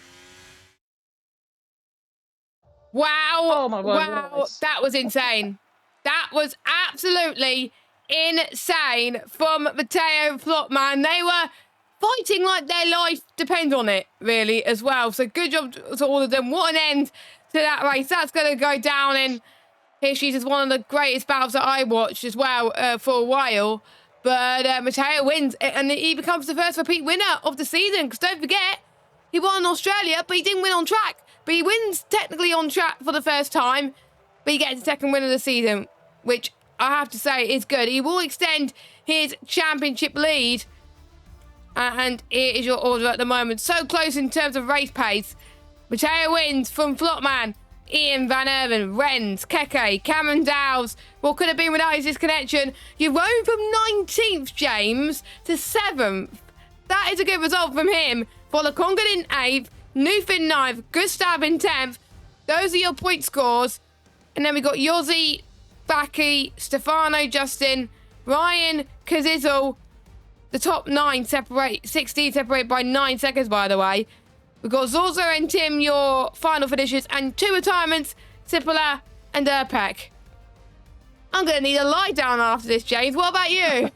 S4: Wow.
S3: Oh my word.
S4: Wow. That was insane. That was absolutely insane from Matteo and Flopman. They were fighting like their life depends on it, really, as well. So good job to all of them. What an end to that race. That's going to go down in history as one of the greatest battles that I watched as well for a while. But Matteo wins, and he becomes the first repeat winner of the season. Because don't forget, he won in Australia, but he didn't win on track. But he wins technically on track for the first time, but he gets the second win of the season, which I have to say is good. He will extend his championship lead. And here is your order at the moment. So close in terms of race pace. Matteo wins from Flopman, Ian Van Erven, Renz, Keke, Cameron Dowds. What could have been without his disconnection? You've rode from 19th, James, to 7th. That is a good result from him. Volakongen in 8th, Newfin 9th, Gustav in 10th. Those are your point scores. And then we got Yossi, Baki, Stefano, Justin, Ryan, Cazizzo. The top 9 separate, 16 separate by 9 seconds, by the way. We've got Zorzo and Tim, your final finishes, and 2 retirements, Sipola and Erpek. I'm going to need a lie down after this, James. What about you?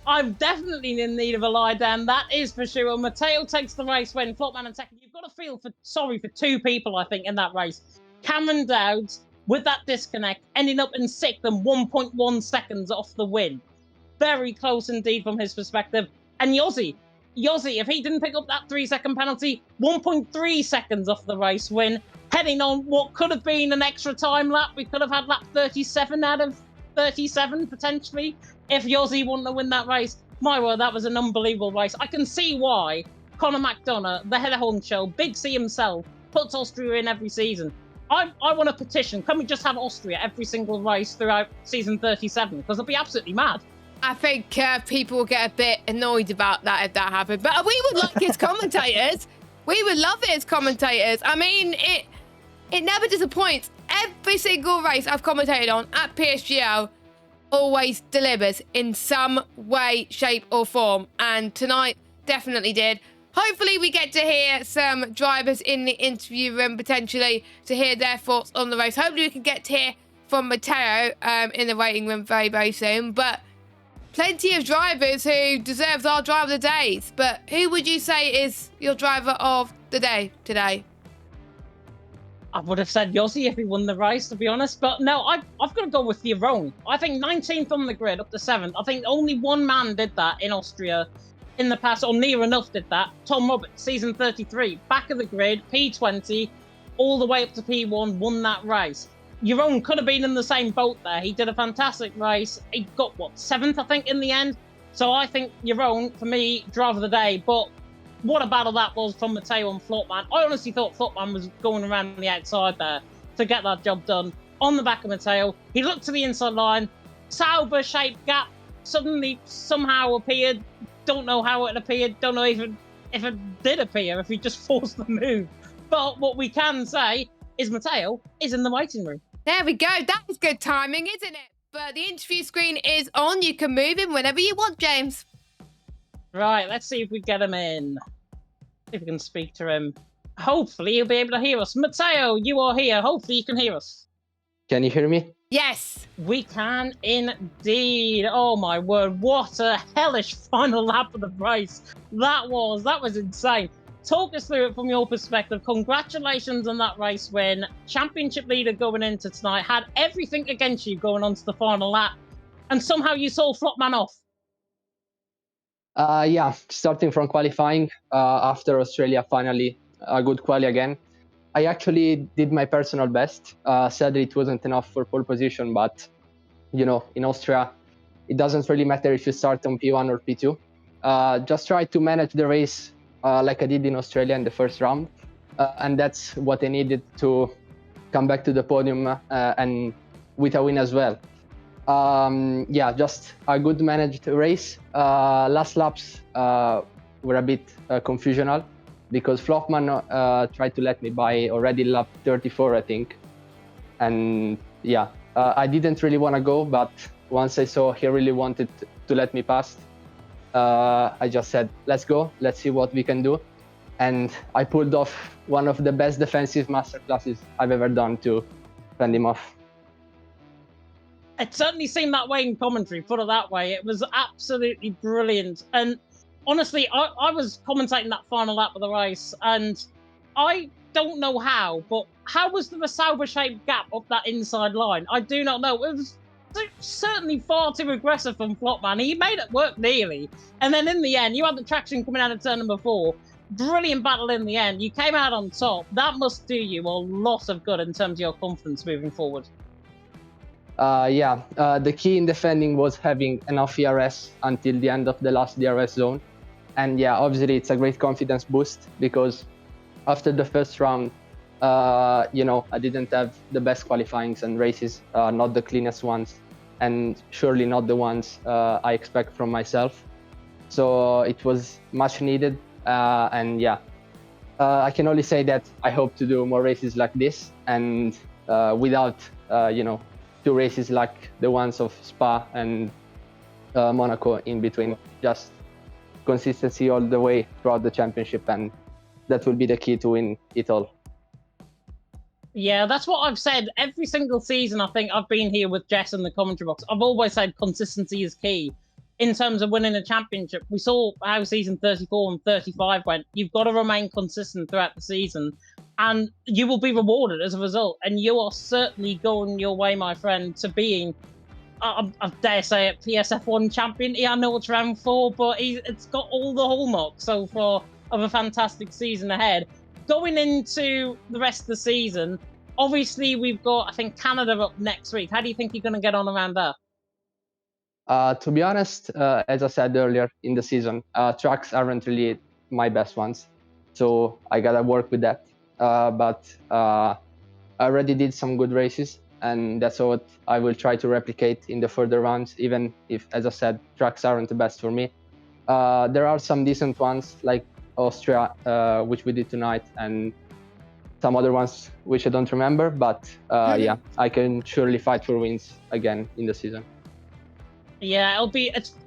S3: I'm definitely in need of a lie down, that is for sure. Matteo takes the race win, Flopman in second. You've got to feel sorry for two people, I think, in that race. Cameron Dowds, with that disconnect, ending up in sixth and 1.1 seconds off the win. Very close indeed from his perspective. And Yossi, if he didn't pick up that 3-second penalty, 1.3 seconds off the race win, heading on what could have been an extra time lap. We could have had lap 37 out of 37, potentially, if Yossi wouldn't have won that race. My word, that was an unbelievable race. I can see why Conor McDonough, the head of honcho, Big C himself, puts Austria in every season. I want a petition. Can we just have Austria every single race throughout season 37? Because it'll be absolutely mad.
S4: I think people will get a bit annoyed about that if that happened. But we would like it as commentators. We would love it as commentators. I mean, it never disappoints. Every single race I've commentated on at PSGL always delivers in some way, shape or form. And tonight definitely did. Hopefully we get to hear some drivers in the interview room potentially to hear their thoughts on the race. Hopefully we can get to hear from Matteo in the waiting room very, very soon. But plenty of drivers who deserves our driver of the days. But who would you say is your driver of the day today?
S3: I would have said Yossi if he won the race, to be honest. But no, I've got to go with Jeroen. I think 19th on the grid, up to 7th. I think only one man did that in Austria in the past, or near enough did that. Tom Roberts, season 33, back of the grid, P20, all the way up to P1, won that race. Jeroen could have been in the same boat there. He did a fantastic race. He got, 7th, I think, in the end. So I think Jeroen, for me, driver of the day. But what a battle that was from Matteo and Flopman. I honestly thought Flopman was going around the outside there to get that job done. On the back of Matteo, he looked to the inside line. Sauber-shaped gap suddenly somehow appeared. Don't know how it appeared. Don't know even if it did appear, if he just forced the move. But what we can say is Matteo is in the waiting room.
S4: There we go. That is good timing, isn't it? But the interview screen is on. You can move him whenever you want, James.
S3: Right, let's see if we get him in. See if we can speak to him. Hopefully he'll be able to hear us. Matteo, you are here. Hopefully you can hear us.
S5: Can you hear me?
S4: Yes.
S3: We can indeed. Oh my word, what a hellish final lap of the race. That was insane. Talk us through it from your perspective. Congratulations on that race win. Championship leader going into tonight. Had everything against you going on to the final lap. And somehow you saw Flopman off.
S5: Yeah, starting from qualifying, after Australia finally a good quali again. I actually did my personal best. Sadly, it wasn't enough for pole position, but, you know, in Austria, it doesn't really matter if you start on P1 or P2. Just try to manage the race like I did in Australia in the first round. And that's what I needed to come back to the podium and with a win as well. Yeah, just a good managed race. Last laps were a bit confusional because Flopman tried to let me by already lap 34, I think. And yeah, I didn't really want to go, but once I saw he really wanted to let me pass, I just said, let's go, let's see what we can do. And I pulled off one of the best defensive masterclasses I've ever done to fend him off.
S3: It certainly seemed that way in commentary, put it that way. It was absolutely brilliant. And honestly, I was commentating that final lap of the race, and I don't know how, but how was there a Sauber-shaped gap up that inside line? I do not know. It was certainly far too aggressive from Flopman. He made it work nearly. And then in the end, you had the traction coming out of turn number 4. Brilliant battle in the end. You came out on top. That must do you a lot of good in terms of your confidence moving forward.
S5: Yeah, the key in defending was having enough ERS until the end of the last DRS zone. And yeah, obviously it's a great confidence boost because after the first round, you know, I didn't have the best qualifyings and races, not the cleanest ones, and surely not the ones I expect from myself. So it was much needed. And yeah, I can only say that I hope to do more races like this and without, you know, 2 races like the ones of Spa and Monaco in between. Just consistency all the way throughout the championship, and that will be the key to win it all.
S3: Yeah, that's what I've said every single season. I think I've been here with Jess in the commentary box. I've always said consistency is key. in terms of winning a championship. We saw how season 34 and 35 went. You've got to remain consistent throughout the season, and you will be rewarded as a result. And you are certainly going your way, my friend, to being, I dare say it, PSF1 champion. Yeah, I know it's round 4, but it's got all the hallmarks so far of a fantastic season ahead. Going into the rest of the season, obviously we've got, I think, Canada up next week. How do you think you're going to get on around there?
S5: To be honest, as I said earlier in the season, tracks aren't really my best ones, so I gotta work with that. But I already did some good races, and that's what I will try to replicate in the further rounds, even if, as I said, tracks aren't the best for me. There are some decent ones like Austria, which we did tonight, and some other ones which I don't remember, but yeah, I can surely fight for wins again in the season.
S3: Yeah,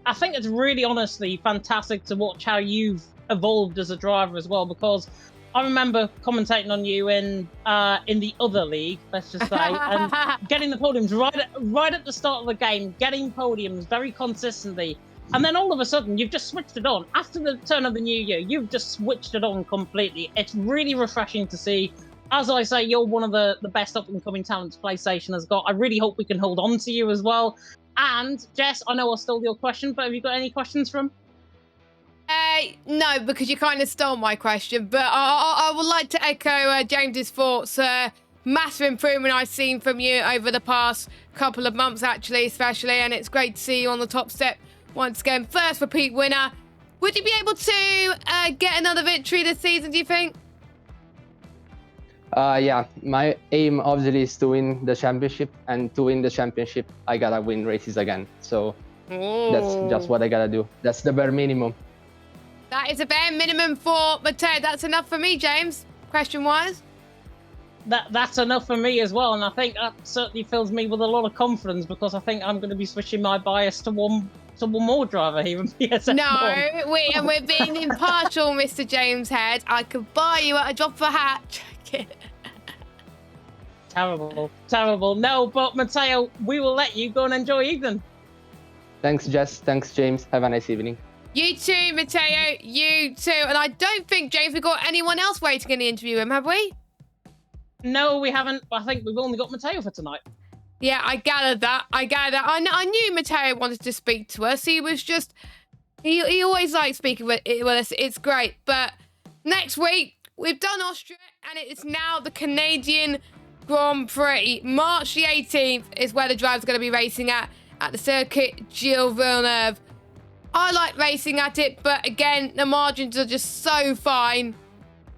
S3: I think it's really honestly fantastic to watch how you've evolved as a driver as well, because I remember commentating on you in the other league, let's just say, and getting the podiums right at the start of the game, getting podiums very consistently. And then all of a sudden, you've just switched it on. After the turn of the new year, you've just switched it on completely. It's really refreshing to see. As I say, you're one of the best up-and-coming talents PlayStation has got. I really hope we can hold on to you as well. And, Jess, I know I stole your question, but have you got any questions from?
S4: No, because you kind of stole my question. But I would like to echo James's thoughts. Massive improvement I've seen from you over the past couple of months, actually, especially. And it's great to see you on the top step once again. First repeat winner. Would you be able to get another victory this season, do you think?
S5: Yeah, my aim obviously is to win the championship, and to win the championship, I gotta win races again. So that's just what I gotta do. That's the bare minimum.
S4: That is a bare minimum for Matteo. That's enough for me, James, question-wise.
S3: That's enough for me as well, and I think that certainly fills me with a lot of confidence, because I think I'm going to be switching my bias to one more driver here in PSF1.
S4: No, we're being impartial, Mr. James Head. I could buy you at a drop of a hat.
S3: Terrible. No, but Matteo, we will let you go and enjoy evening.
S5: Thanks, Jess. Thanks, James. Have a nice evening.
S4: You too, Matteo. You too. And I don't think, James, we've got anyone else waiting in the interview room, have we?
S3: No, we haven't. I think we've only got Matteo for tonight.
S4: Yeah, I gathered that. I knew Matteo wanted to speak to us. He was just... He always likes speaking with us. It's great. But next week, we've done Austria, and it is now the Canadian Grand Prix. March the 18th is where the drive's going to be racing at the circuit Gilles Villeneuve. I like racing at it, but again, the margins are just so fine.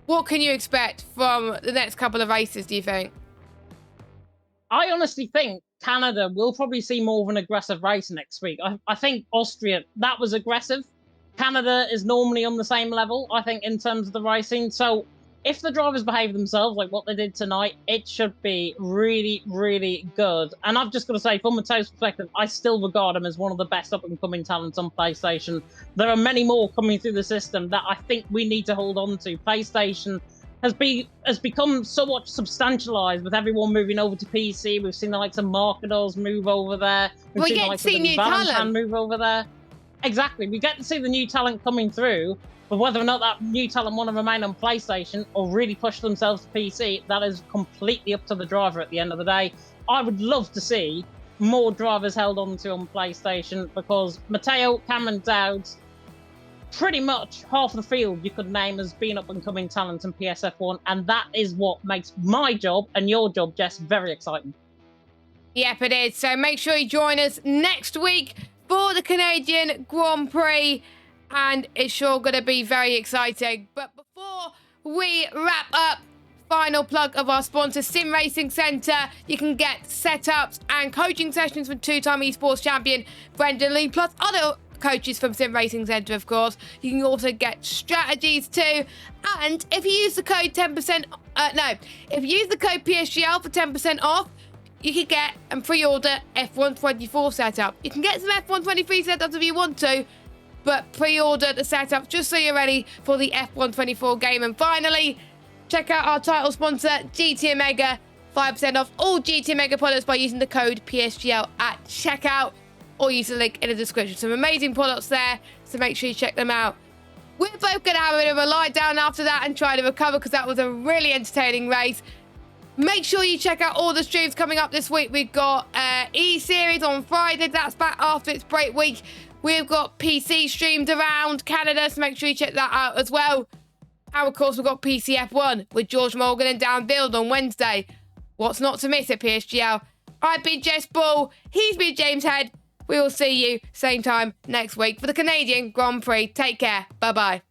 S4: What can you expect from the next couple of races, do you think?
S3: I honestly think Canada will probably see more of an aggressive race next week. I think Austria, that was aggressive. Canada is normally on the same level, I think, in terms of the racing. So if the drivers behave themselves like what they did tonight, it should be really, really good. And I've just got to say, from Matteo's perspective, I still regard him as one of the best up-and-coming talents on PlayStation. There are many more coming through the system that I think we need to hold on to. PlayStation has become somewhat substantialized with everyone moving over to PC. We've seen the likes of Markedos move over there.
S4: We get to see new talent
S3: move over there. Exactly. We get to see the new talent coming through. But whether or not that new talent want to remain on PlayStation or really push themselves to PC, that is completely up to the driver at the end of the day. I would love to see more drivers held on to on PlayStation, because Matteo, Cameron Dowd, pretty much half the field you could name as being up-and-coming talent in PSF1, and that is what makes my job and your job, Jess, very exciting.
S4: Yep, it is. So make sure you join us next week for the Canadian Grand Prix. And it's sure going to be very exciting. But before we wrap up, final plug of our sponsor, Sim Racing Centre. You can get setups and coaching sessions from two-time esports champion Brendan Lee, plus other coaches from Sim Racing Centre, of course. You can also get strategies too. And if you use the code 10%, if you use the code PSGL for 10% off, you can get and pre-order F124 setup. You can get some F123 setups if you want to, but pre-order the setup just so you're ready for the F124 game. And finally, check out our title sponsor, GT Omega. 5% off all GT Omega products by using the code PSGL at checkout. or use the link in the description. Some amazing products there, so make sure you check them out. We're both going to have a bit of a lie down after that and try to recover because that was a really entertaining race. Make sure you check out all the streams coming up this week. We've got E-Series on Friday. That's back after its break week. We've got PC streamed around Canada, so make sure you check that out as well. And of course, we've got PCF1 with George Morgan and Dan Build on Wednesday. What's not to miss at PSGL? I've been Jess Ball. He's been James Head. We will see you same time next week for the Canadian Grand Prix. Take care. Bye-bye.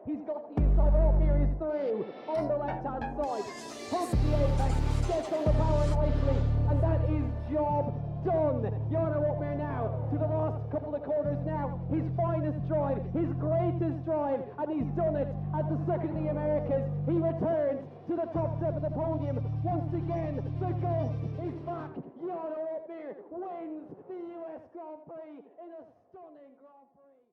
S4: He's got the inside up here, he's through on the left-hand side. Pumps the apex, gets all the power nicely, and that is job done. Jarno Opmeer now to the last couple of corners now. His finest drive, his greatest drive, and he's done it at the Circuit of the Americas. He returns to the top step of the podium. Once again, the GOAT is back. Jarno Opmeer wins the US Grand Prix in a stunning Grand Prix.